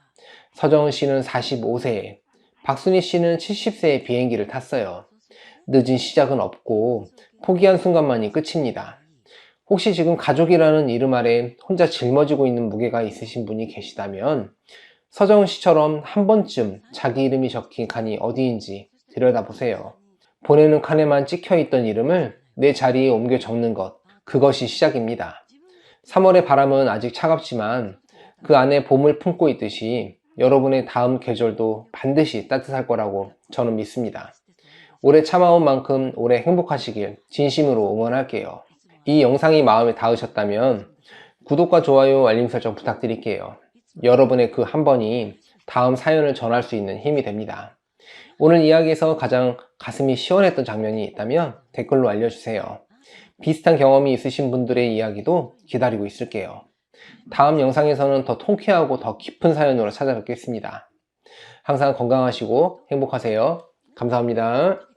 서정은 씨는 45세에, 박순희 씨는 70세에 비행기를 탔어요. 늦은 시작은 없고 포기한 순간만이 끝입니다. 혹시 지금 가족이라는 이름 아래 혼자 짊어지고 있는 무게가 있으신 분이 계시다면 서정은 씨처럼 한 번쯤 자기 이름이 적힌 칸이 어디인지 들여다보세요. 보내는 칸에만 찍혀있던 이름을 내 자리에 옮겨 적는 것, 그것이 시작입니다. 3월의 바람은 아직 차갑지만 그 안에 봄을 품고 있듯이 여러분의 다음 계절도 반드시 따뜻할 거라고 저는 믿습니다. 오래 참아온 만큼 오래 행복하시길 진심으로 응원할게요. 이 영상이 마음에 닿으셨다면 구독과 좋아요, 알림 설정 부탁드릴게요. 여러분의 그 한 번이 다음 사연을 전할 수 있는 힘이 됩니다. 오늘 이야기에서 가장 가슴이 시원했던 장면이 있다면 댓글로 알려주세요. 비슷한 경험이 있으신 분들의 이야기도 기다리고 있을게요. 다음 영상에서는 더 통쾌하고 더 깊은 사연으로 찾아뵙겠습니다. 항상 건강하시고 행복하세요. 감사합니다.